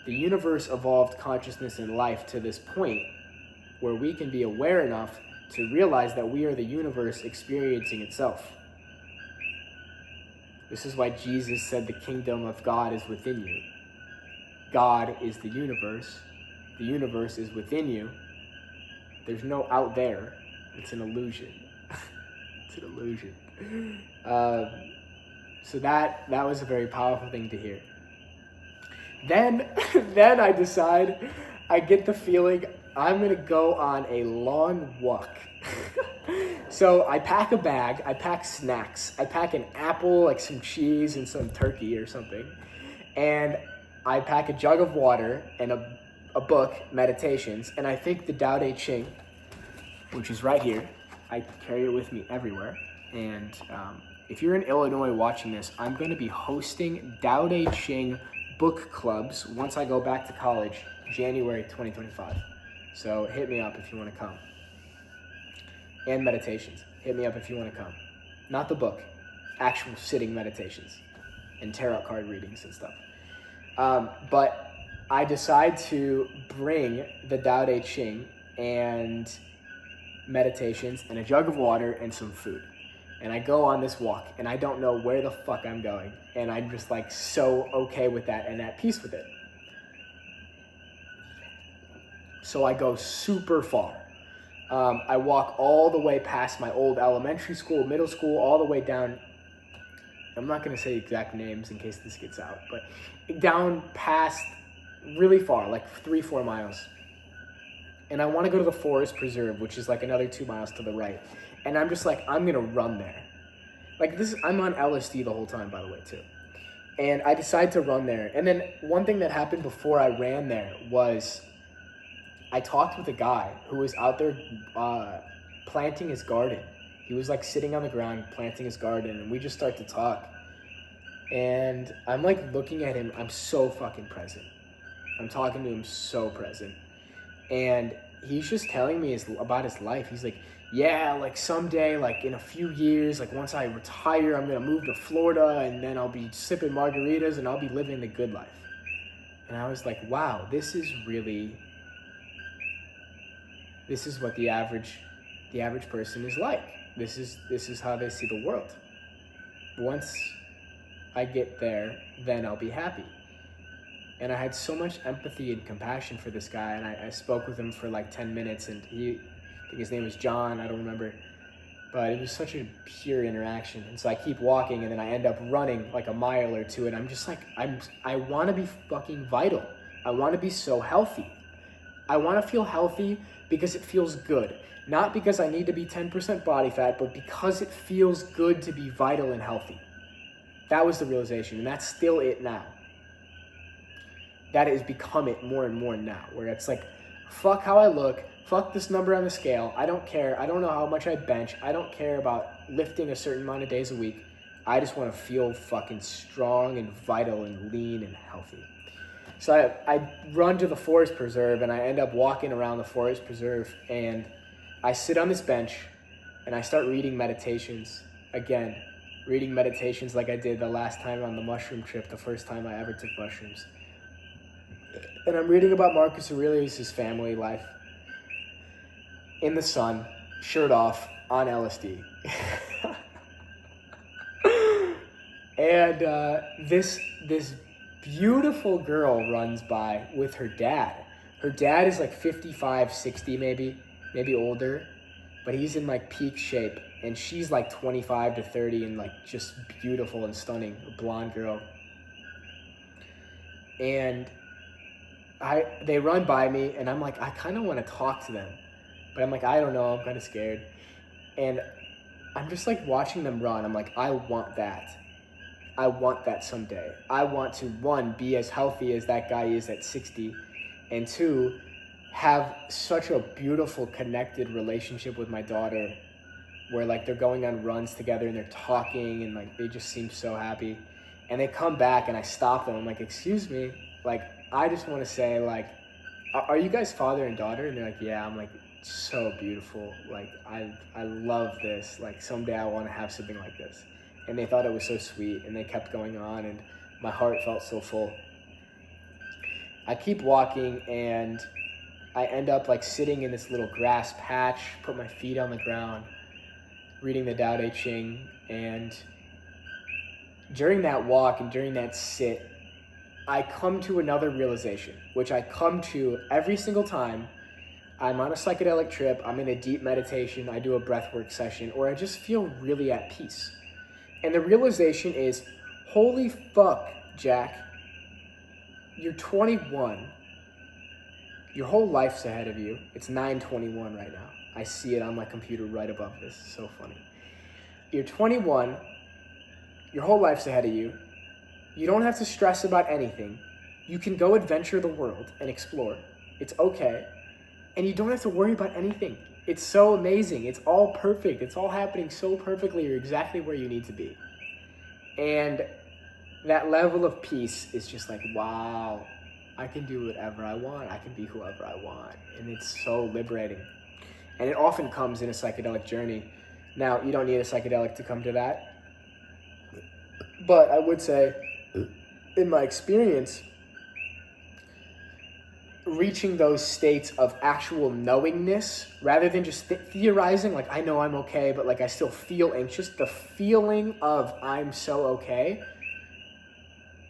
[SPEAKER 1] the universe evolved consciousness and life to this point where we can be aware enough to realize that we are the universe experiencing itself. This is why Jesus said the kingdom of God is within you. God is the universe is within you. There's no out there. It's an illusion. It's an illusion. So that was a very powerful thing to hear. Then I decide, I get the feeling I'm gonna go on a long walk. So I pack a bag, I pack snacks, I pack an apple, like some cheese and some turkey or something, and I pack a jug of water and a book, Meditations, and I think the Tao Te Ching, which is right here. I carry it with me everywhere. And if you're in Illinois watching this, I'm going to be hosting Tao Te Ching book clubs once I go back to college, January 2025. So hit me up if you want to come. And meditations. Hit me up if you want to come. Not the book, actual sitting meditations and tarot card readings and stuff. But I decide to bring the Tao Te Ching and meditations and a jug of water and some food. And I go on this walk and I don't know where the fuck I'm going. And I'm just like so okay with that and at peace with it. So I go super far. I walk all the way past my old elementary school, middle school, all the way down. I'm not going to say exact names in case this gets out, but down past really far, like 3-4 miles. And I want to go to the Forest Preserve, which is like another 2 miles to the right. And I'm just like, I'm going to run there. Like I'm on LSD the whole time, by the way, too. And I decide to run there. And then one thing that happened before I ran there was I talked with a guy who was out there planting his garden. He was like sitting on the ground planting his garden, and we just start to talk. And I'm like looking at him. I'm so fucking present. I'm talking to him so present. And he's just telling me about his life. He's like, yeah, like someday, like in a few years, like once I retire, I'm going to move to Florida, and then I'll be sipping margaritas and I'll be living the good life. And I was like, wow, this is what the average person is like. This is how they see the world. Once I get there, then I'll be happy. And I had so much empathy and compassion for this guy, and I spoke with him for like 10 minutes, and I think his name was John, I don't remember, but it was such a pure interaction. And so I keep walking, and then I end up running like a mile or two, and I'm just like, I want to be fucking vital. I want to be so healthy. I want to feel healthy because it feels good. Not because I need to be 10% body fat, but because it feels good to be vital and healthy. That was the realization, and that's still it now. That has become it more and more now, where it's like, fuck how I look, fuck this number on the scale, I don't care, I don't know how much I bench, I don't care about lifting a certain amount of days a week, I just want to feel fucking strong and vital and lean and healthy. So I run to the Forest Preserve, and I end up walking around the Forest Preserve, and I sit on this bench, and I start reading meditations again, reading meditations like I did the last time on the mushroom trip, the first time I ever took mushrooms. And I'm reading about Marcus Aurelius' family life in the sun, shirt off, on LSD. And this beautiful girl runs by with her dad. Her dad is like 55, 60 maybe older, but he's in like peak shape, and she's like 25 to 30 and like just beautiful and stunning, a blonde girl. And they run by me, and I'm like, I kind of want to talk to them, but I'm like, I don't know, I'm kind of scared. And I'm just like watching them run. I'm like, I want that. I want that someday. I want to, one, be as healthy as that guy is at 60, and two, have such a beautiful connected relationship with my daughter where like they're going on runs together and they're talking and like they just seem so happy. And they come back and I stop them. I'm like, excuse me, like I just want to say, like, are you guys father and daughter? And they're like, yeah. I'm like, so beautiful. Like I love this. Like someday I want to have something like this. And they thought it was so sweet, and they kept going on, and my heart felt so full. I keep walking, and I end up like sitting in this little grass patch, put my feet on the ground, reading the Tao Te Ching. And during that walk and during that sit, I come to another realization, which I come to every single time I'm on a psychedelic trip, I'm in a deep meditation, I do a breathwork session, or I just feel really at peace. And the realization is, holy fuck, Jack, you're 21. Your whole life's ahead of you. It's 9:21 right now. I see it on my computer right above this. It's so funny. You're 21. Your whole life's ahead of you. You don't have to stress about anything. You can go adventure the world and explore. It's okay. And you don't have to worry about anything. It's so amazing. It's all perfect. It's all happening so perfectly. You're exactly where you need to be. And that level of peace is just like, wow, I can do whatever I want. I can be whoever I want. And it's so liberating. And it often comes in a psychedelic journey. Now, you don't need a psychedelic to come to that. But I would say, in my experience, reaching those states of actual knowingness rather than just theorizing, like I know I'm okay, but like I still feel anxious, the feeling of I'm so okay.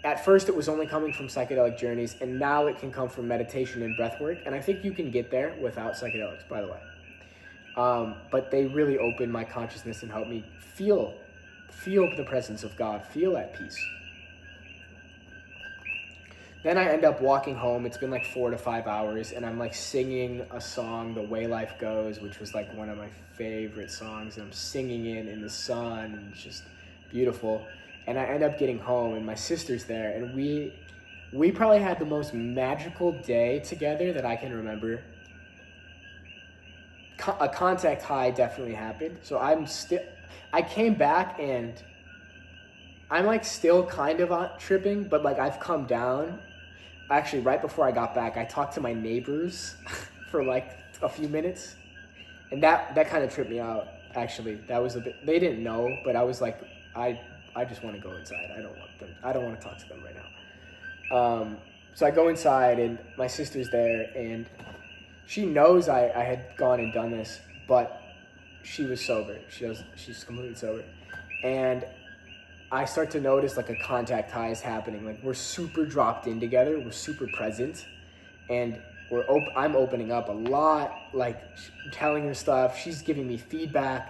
[SPEAKER 1] At first it was only coming from psychedelic journeys, and now it can come from meditation and breath work, and I think you can get there without psychedelics, by the way. But they really opened my consciousness and helped me feel the presence of God, feel at peace. Then I end up walking home. It's been like 4 to 5 hours, and I'm like singing a song, The Way Life Goes, which was like one of my favorite songs, and I'm singing it in the sun, and it's just beautiful. And I end up getting home, and my sister's there, and we probably had the most magical day together that I can remember. A contact high definitely happened. So I came back, and I'm like still kind of tripping, but like I've come down. Actually, right before I got back, I talked to my neighbors for like a few minutes, and that kind of tripped me out. Actually, that was a bit. They didn't know, but I was like, I just want to go inside. I don't want to talk to them right now. So I go inside, and my sister's there, and she knows I had gone and done this, but she was sober. She's completely sober, and I start to notice like a contact high is happening. Like we're super dropped in together. We're super present, and I'm opening up a lot, like telling her stuff. She's giving me feedback.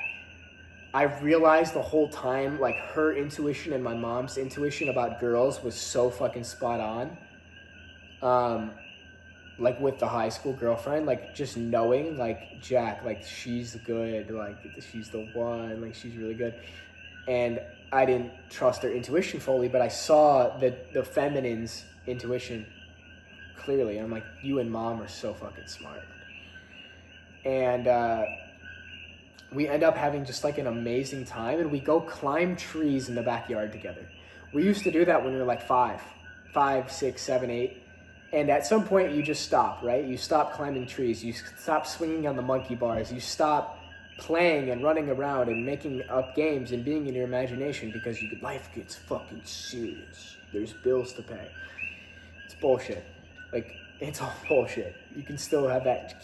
[SPEAKER 1] I've realized the whole time, like her intuition and my mom's intuition about girls was so fucking spot on. Like with the high school girlfriend, like just knowing, like Jack, like she's good, like she's the one, like she's really good. And I didn't trust their intuition fully, but I saw the feminine's intuition clearly. I'm like, you and mom are so fucking smart. And we end up having just like an amazing time, and we go climb trees in the backyard together. We used to do that when we were like 5, 6, 7, 8. And at some point you just stop, right? You stop climbing trees. You stop swinging on the monkey bars. You stop playing and running around and making up games and being in your imagination because life gets fucking serious. There's bills to pay. It's bullshit. Like, it's all bullshit. You can still have that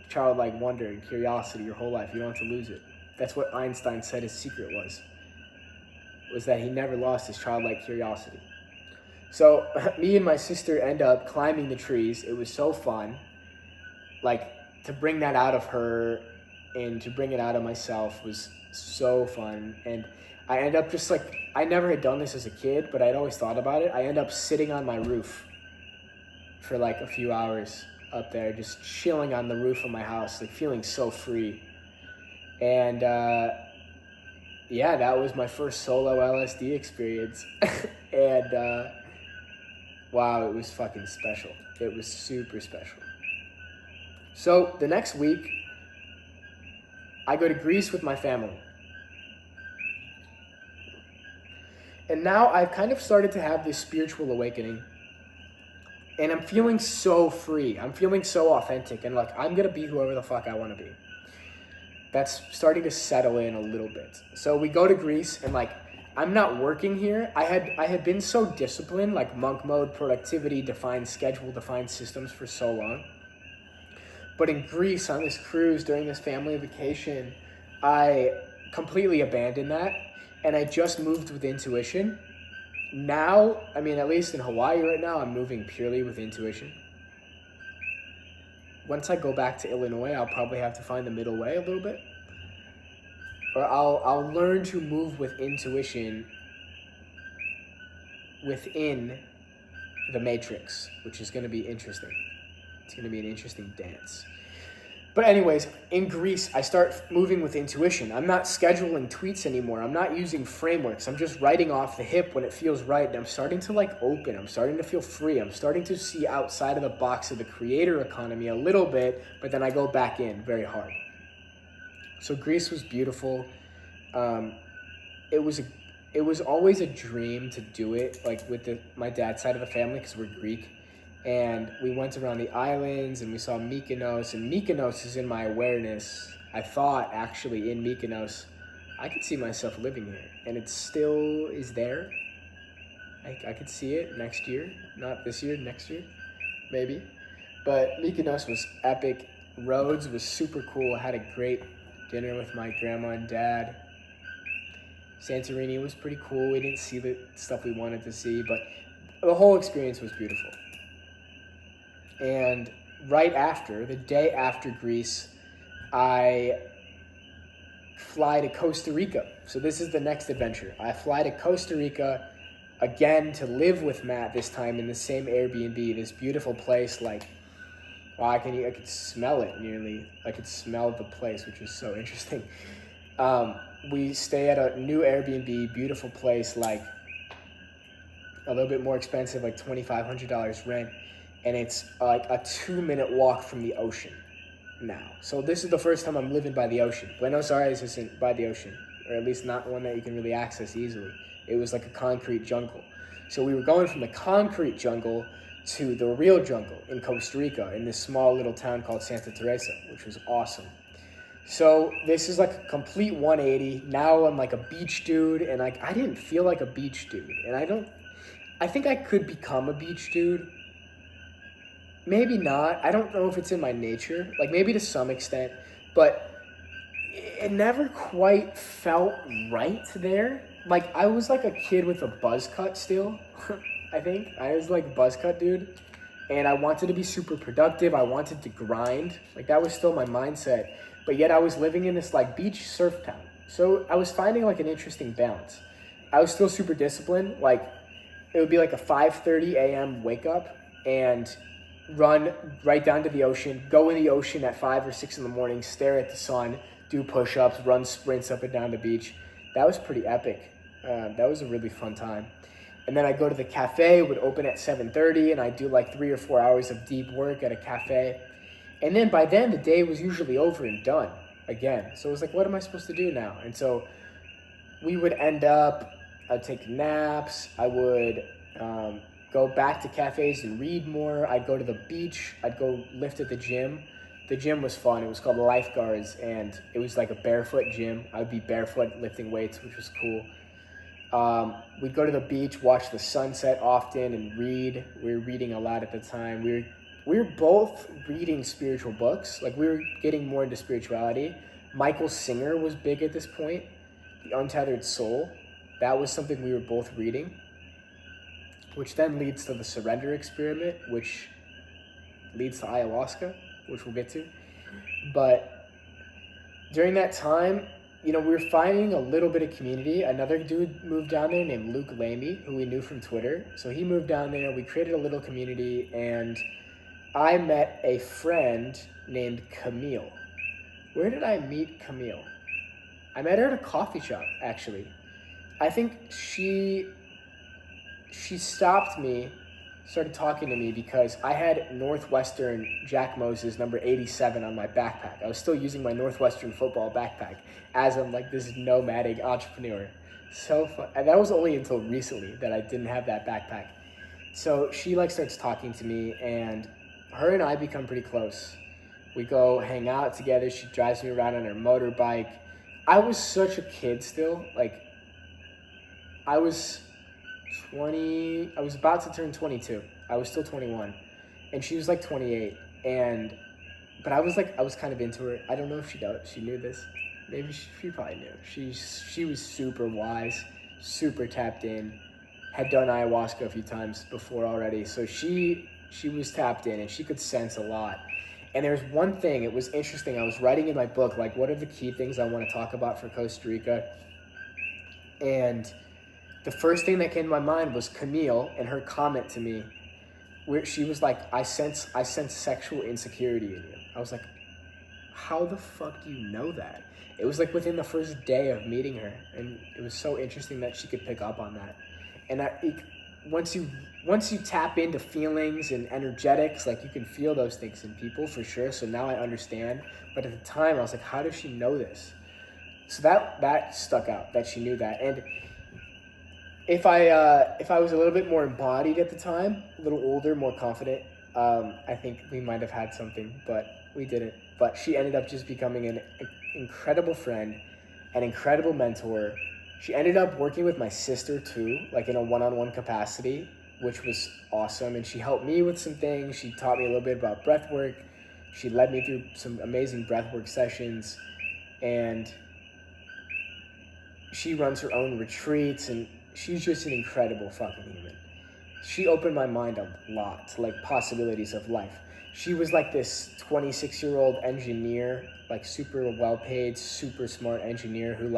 [SPEAKER 1] childlike wonder and curiosity your whole life. You don't have to lose it. That's what Einstein said his secret was that he never lost his childlike curiosity. So me and my sister end up climbing the trees. It was so fun. Like, to bring that out of her and to bring it out of myself was so fun. And I end up just like, I never had done this as a kid, but I'd always thought about it. I end up sitting on my roof for like a few hours up there, just chilling on the roof of my house, like feeling so free. And yeah, that was my first solo LSD experience. And wow, it was fucking special. It was super special. So the next week, I go to Greece with my family. And now I've kind of started to have this spiritual awakening. And I'm feeling so free. I'm feeling so authentic. And like, I'm going to be whoever the fuck I want to be. That's starting to settle in a little bit. So we go to Greece and like, I'm not working here. I had been so disciplined, like monk mode, productivity, defined schedule, defined systems for so long. But in Greece, on this cruise during this family vacation, I completely abandoned that. And I just moved with intuition. Now, I mean, at least in Hawaii right now, I'm moving purely with intuition. Once I go back to Illinois, I'll probably have to find the middle way a little bit. Or I'll learn to move with intuition within the matrix, which is going to be interesting. It's going to be an interesting dance. But anyways, in Greece, I start moving with intuition. I'm not scheduling tweets anymore. I'm not using frameworks. I'm just writing off the hip when it feels right. And I'm starting to like open. I'm starting to feel free. I'm starting to see outside of the box of the creator economy a little bit, but then I go back in very hard. So Greece was beautiful. It was always a dream to do it, like with my dad's side of the family, because we're Greek. And we went around the islands and we saw Mykonos, and Mykonos is in my awareness. I thought actually in Mykonos, I could see myself living here, and it still is there. I could see it next year, not this year, next year, maybe. But Mykonos was epic. Rhodes was super cool. I had a great dinner with my grandma and dad. Santorini was pretty cool. We didn't see the stuff we wanted to see, but the whole experience was beautiful. And right after, the day after Greece, I fly to Costa Rica. So this is the next adventure. I fly to Costa Rica again to live with Matt, this time in the same Airbnb, this beautiful place. Like, wow, I could smell it nearly. I could smell the place, which was so interesting. We stay at a new Airbnb, beautiful place, like a little bit more expensive, like $2,500 rent. And it's like a 2-minute walk from the ocean now. So this is the first time I'm living by the ocean. Buenos Aires isn't by the ocean, or at least not one that you can really access easily. It was like a concrete jungle. So we were going from the concrete jungle to the real jungle in Costa Rica, in this small little town called Santa Teresa, which was awesome. So this is like a complete 180. Now I'm like a beach dude, and like I didn't feel like a beach dude. And I think I could become a beach dude. Maybe not. I don't know if it's in my nature. Like maybe to some extent, but it never quite felt right there. Like I was like a kid with a buzz cut still. I think I was like buzz cut dude, and I wanted to be super productive. I wanted to grind. Like that was still my mindset, but yet I was living in this like beach surf town. So I was finding like an interesting balance. I was still super disciplined. Like it would be like a 5:30 a.m. wake up and run right down to the ocean, go in the ocean at 5 or 6 in the morning, stare at the sun, do push-ups, run sprints up and down the beach. That was pretty epic. That was a really fun time. And then I go to the cafe, would open at 7:30, and I do like 3 or 4 hours of deep work at a cafe. And then by then, the day was usually over and done again. So it was like, what am I supposed to do now? And so we would end up, I'd take naps, I would go back to cafes and read more. I'd go to the beach. I'd go lift at the gym. The gym was fun. It was called Lifeguards, and it was like a barefoot gym. I would be barefoot lifting weights, which was cool. We'd go to the beach, watch the sunset often, and read. We were reading a lot at the time. We were both reading spiritual books. Like we were getting more into spirituality. Michael Singer was big at this point. The Untethered Soul. That was something we were both reading. which then leads to the surrender experiment, which leads to ayahuasca, which we'll get to. But during that time, we were finding a little bit of community. Another dude moved down there named Luke Lamy, who we knew from Twitter. So he moved down there. We created a little community, and I met a friend named Camille. Where did I meet Camille? I met her at a coffee shop, actually. I think she stopped me, started talking to me because I had Northwestern Jack Moses number 87 on my backpack. I was still using my Northwestern football backpack as I'm like this nomadic entrepreneur. So fun. And that was only until recently that I didn't have that backpack. So she starts talking to me, and her and I become pretty close. We go hang out together. She drives me around on her motorbike. I was such a kid still. I was 20, I was about to turn 22. I was still 21. And she was 28. But I was kind of into her. I don't know if she knew this. Maybe she probably knew. She was super wise, super tapped in, had done ayahuasca a few times before already. So she was tapped in, and she could sense a lot. And there's one thing, it was interesting. I was writing in my book, what are the key things I want to talk about for Costa Rica? And the first thing that came to my mind was Camille and her comment to me, where she was like, I sense sexual insecurity in you. I was like, how the fuck do you know that? It was within the first day of meeting her, and it was so interesting that she could pick up on that. And once you tap into feelings and energetics, you can feel those things in people for sure. So now I understand. But at the time, I was like, how does she know this? So that stuck out, that she knew that. And if I was a little bit more embodied at the time, a little older, more confident, I think we might have had something, but we didn't. But she ended up just becoming an incredible friend, an incredible mentor. She ended up working with my sister too, in a one-on-one capacity, which was awesome. And she helped me with some things. She taught me a little bit about breath work. She led me through some amazing breath work sessions. And she runs her own retreats, and she's just an incredible fucking human. She opened my mind a lot to possibilities of life. She was this 26-year-old engineer, super well-paid, super smart engineer who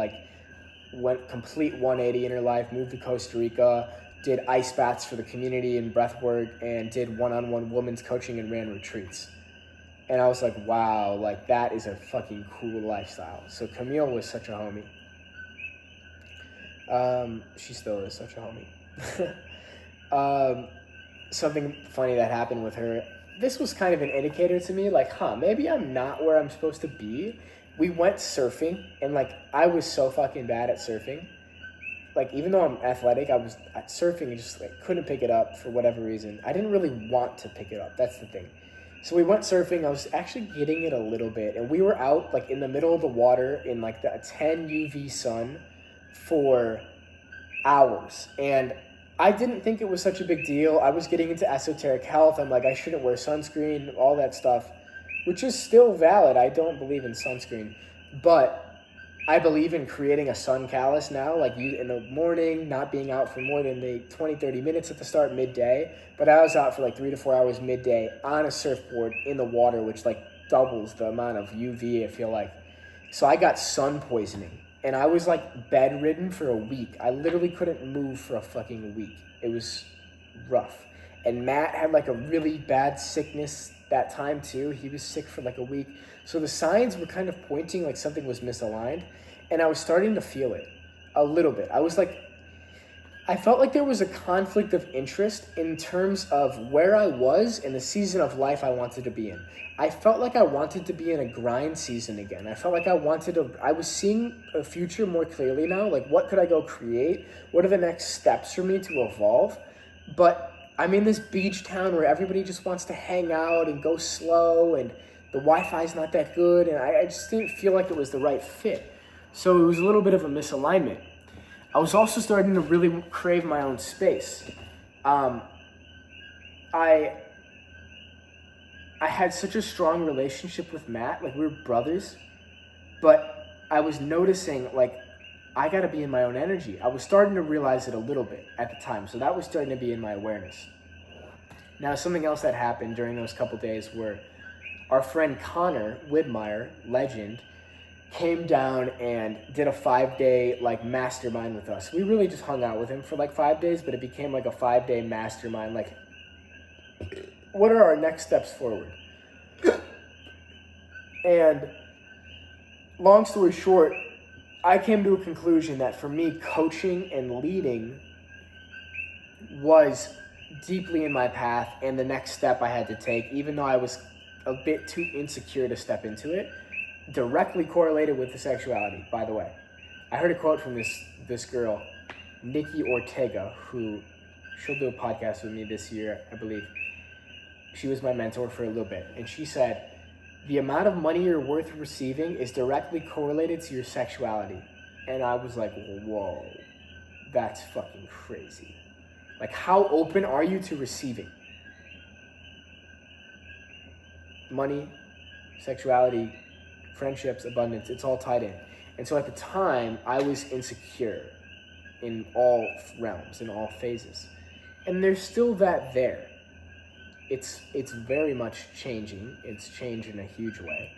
[SPEAKER 1] went complete 180 in her life, moved to Costa Rica, did ice baths for the community and breath work, and did one-on-one women's coaching and ran retreats. And I was like, wow, that is a fucking cool lifestyle. So Camille was such a homie. She still is such a homie. Something funny that happened with her, this was kind of an indicator to me, maybe I'm not where I'm supposed to be. We went surfing, and I was so fucking bad at surfing. Even though I'm athletic, I was at surfing and just couldn't pick it up for whatever reason. I didn't really want to pick it up. That's the thing. So we went surfing. I was actually getting it a little bit, and we were out in the middle of the water in the 10 UV sun for hours. And I didn't think it was such a big deal. I was getting into esoteric health. I'm I shouldn't wear sunscreen, all that stuff, which is still valid. I don't believe in sunscreen, but I believe in creating a sun callus now, you in the morning, not being out for more than 20, 30 minutes at the start, midday. But I was out for 3 to 4 hours midday on a surfboard in the water, which doubles the amount of UV, I feel like. So I got sun poisoning, and I was bedridden for a week. I literally couldn't move for a fucking week. It was rough. And Matt had a really bad sickness that time too. He was sick for a week. So the signs were kind of pointing something was misaligned, and I was starting to feel it a little bit. I felt there was a conflict of interest in terms of where I was and the season of life I wanted to be in. I felt I wanted to be in a grind season again. I felt I was seeing a future more clearly now. What could I go create? What are the next steps for me to evolve? But I'm in this beach town where everybody just wants to hang out and go slow, and the Wi-Fi's not that good, and I just didn't feel it was the right fit. So it was a little bit of a misalignment. I was also starting to really crave my own space. I had such a strong relationship with Matt, we were brothers, but I was noticing I got to be in my own energy. I was starting to realize it a little bit at the time. So that was starting to be in my awareness. Now, something else that happened during those couple days were our friend Connor Widmeyer, legend, came down and did a 5-day like mastermind with us. We really just hung out with him for like 5 days, but it became like a 5-day mastermind. Like, what are our next steps forward? And long story short, I came to a conclusion that for me, coaching and leading was deeply in my path and the next step I had to take, even though I was a bit too insecure to step into it, directly correlated with the sexuality, by the way. I heard a quote from this girl, Nikki Ortega, who she'll do a podcast with me this year, I believe. She was my mentor for a little bit. And she said, the amount of money you're worth receiving is directly correlated to your sexuality. And I was like, whoa, that's fucking crazy. Like, how open are you to receiving? Money, sexuality, friendships, abundance, it's all tied in. And so at the time, I was insecure in all realms, in all phases. And there's still that there. It's very much changing. It's changed in a huge way.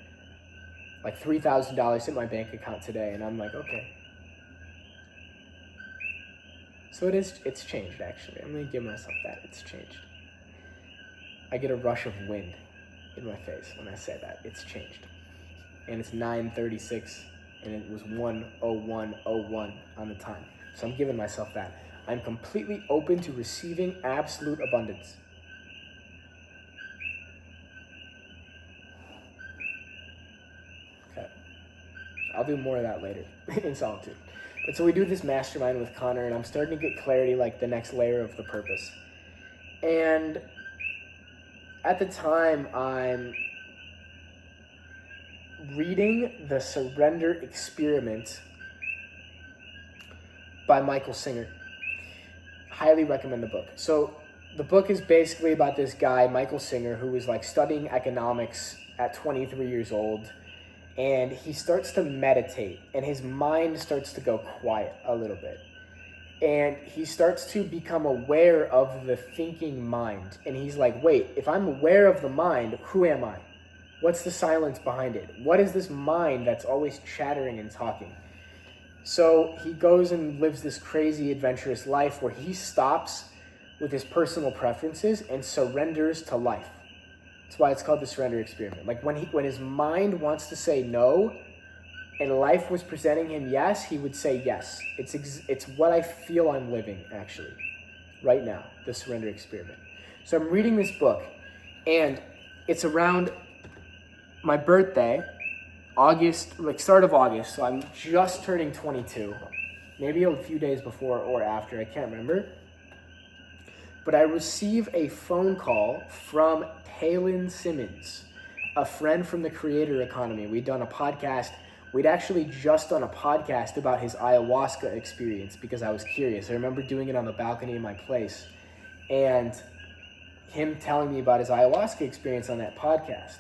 [SPEAKER 1] Like $3,000 in my bank account today, and I'm like, okay. So it's changed, actually. I'm gonna give myself that. It's changed. I get a rush of wind in my face when I say that. It's changed. And it's 9:36, and it was 1:01:01 on the time. So I'm giving myself that. I'm completely open to receiving absolute abundance. Okay. I'll do more of that later in solitude. But so we do this mastermind with Connor, and I'm starting to get clarity, like the next layer of the purpose. And at the time, I'm reading The Surrender Experiment by Michael Singer. Highly recommend the book. So the book is basically about this guy, Michael Singer, who was like studying economics at 23 years old. And he starts to meditate, and his mind starts to go quiet a little bit. And he starts to become aware of the thinking mind. And he's like, wait, if I'm aware of the mind, who am I? What's the silence behind it? What is this mind that's always chattering and talking? So he goes and lives this crazy, adventurous life where he stops with his personal preferences and surrenders to life. That's why it's called the surrender experiment. Like when his mind wants to say no, and life was presenting him yes, he would say yes. It's what I feel I'm living, actually, right now, the surrender experiment. So I'm reading this book, and it's around my birthday, August, like start of August, so I'm just turning 22, maybe a few days before or after, I can't remember. But I receive a phone call from Talon Simmons, a friend from the creator economy. We'd done a podcast. We'd actually just done a podcast about his ayahuasca experience because I was curious. I remember doing it on the balcony of my place and him telling me about his ayahuasca experience on that podcast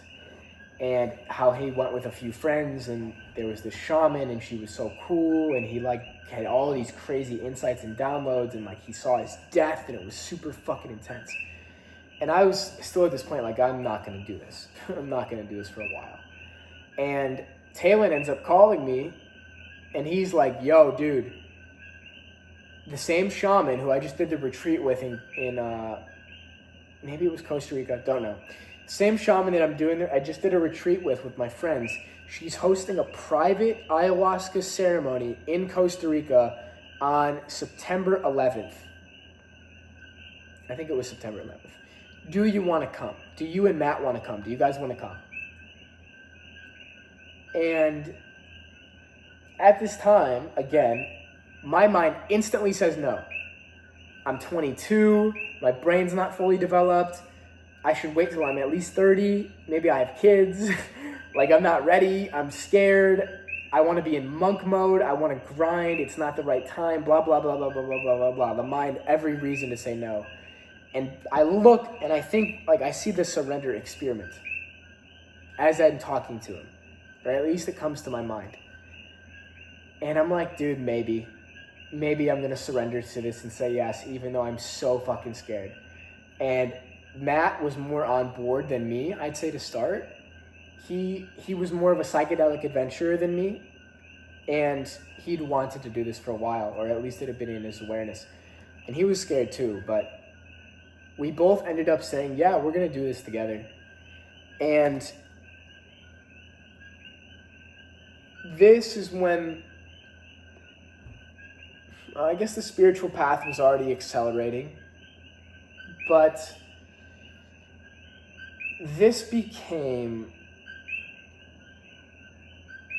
[SPEAKER 1] and how he went with a few friends and there was this shaman and she was so cool and he like had all these crazy insights and downloads and like he saw his death and it was super fucking intense. And I was still at this point like, I'm not going to do this. I'm not going to do this for a while. And Talon ends up calling me and he's like, yo, dude, the same shaman who I just did the retreat with in maybe it was Costa Rica, don't know. Same shaman that I'm doing there, I just did a retreat with my friends. She's hosting a private ayahuasca ceremony in Costa Rica on September 11th. I think it was September 11th. Do you want to come? Do you and Matt want to come? Do you guys want to come? And at this time, again, my mind instantly says no. I'm 22, my brain's not fully developed. I should wait till I'm at least 30. Maybe I have kids. Like, I'm not ready. I'm scared. I want to be in monk mode. I want to grind. It's not the right time. Blah, blah, blah, blah, blah, blah, blah, blah, blah. The mind, every reason to say no. And I look and I think, like, I see the surrender experiment as I'm talking to him. Or at least it comes to my mind. And I'm like, dude, maybe I'm gonna surrender to this and say yes, even though I'm so fucking scared. And Matt was more on board than me, I'd say, to start. He was more of a psychedelic adventurer than me, and he'd wanted to do this for a while, or at least it had been in his awareness. And he was scared too, but we both ended up saying, yeah, we're gonna do this together. And this is when I guess the spiritual path was already accelerating, but this became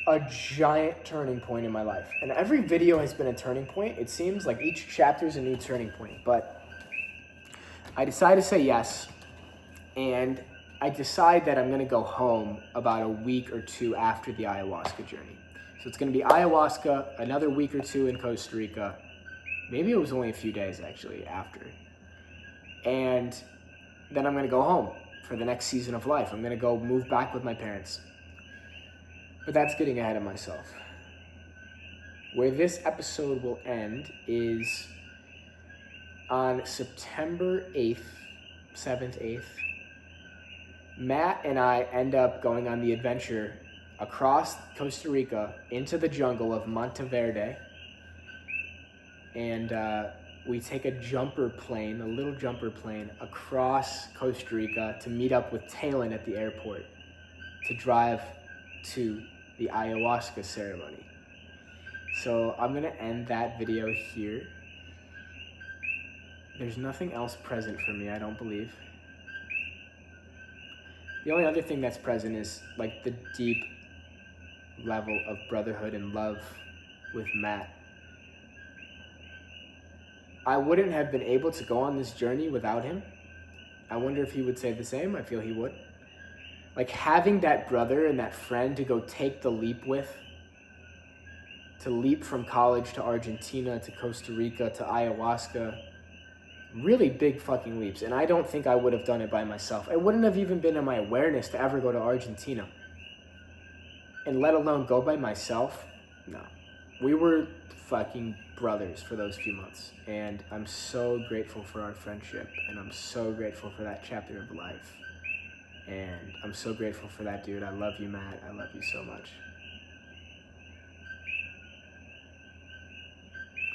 [SPEAKER 1] a giant turning point in my life. And every video has been a turning point. It seems like each chapter is a new turning point, but I decided to say yes, and I decide that I'm gonna go home about a week or two after the ayahuasca journey. So it's gonna be ayahuasca, another week or two in Costa Rica. Maybe it was only a few days actually after. And then I'm gonna go home for the next season of life. I'm gonna go move back with my parents. But that's getting ahead of myself. Where this episode will end is on September 8th, 7th, 8th. Matt and I end up going on the adventure across Costa Rica into the jungle of Monteverde. And we take a jumper plane, a little jumper plane, across Costa Rica to meet up with Talon at the airport to drive to the ayahuasca ceremony. So I'm gonna end that video here. There's nothing else present for me, I don't believe. The only other thing that's present is like the deep level of brotherhood and love with Matt. I wouldn't have been able to go on this journey without him. I wonder if he would say the same. I feel he would. Like having that brother and that friend to go take the leap with, to leap from college to Argentina to Costa Rica to ayahuasca, really big fucking leaps. And I don't think I would have done it by myself. It wouldn't have even been in my awareness to ever go to Argentina. And let alone go by myself. No. We were fucking brothers for those few months. And I'm so grateful for our friendship. And I'm so grateful for that chapter of life. And I'm so grateful for that, dude. I love you, Matt. I love you so much.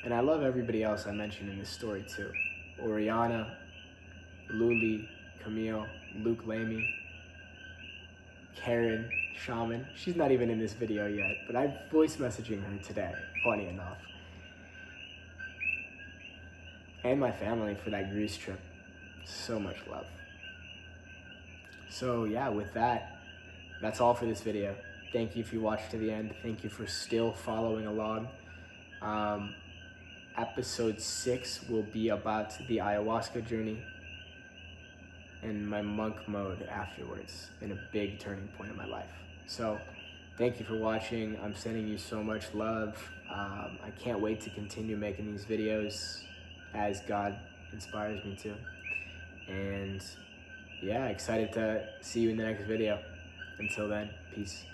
[SPEAKER 1] And I love everybody else I mentioned in this story, too. Oriana, Luli, Camille, Luke Lamy, Karen, Shaman. She's not even in this video yet, but I'm voice messaging her today, funny enough. And my family for that Greece trip. So much love. So yeah, with that, that's all for this video. Thank you if you watched to the end. Thank you for still following along. Episode 6 will be about the ayahuasca journey and my monk mode afterwards, and a big turning point in my life. So thank you for watching. I'm sending you so much love. I can't wait to continue making these videos as God inspires me to. And yeah, excited to see you in the next video. Until then, peace.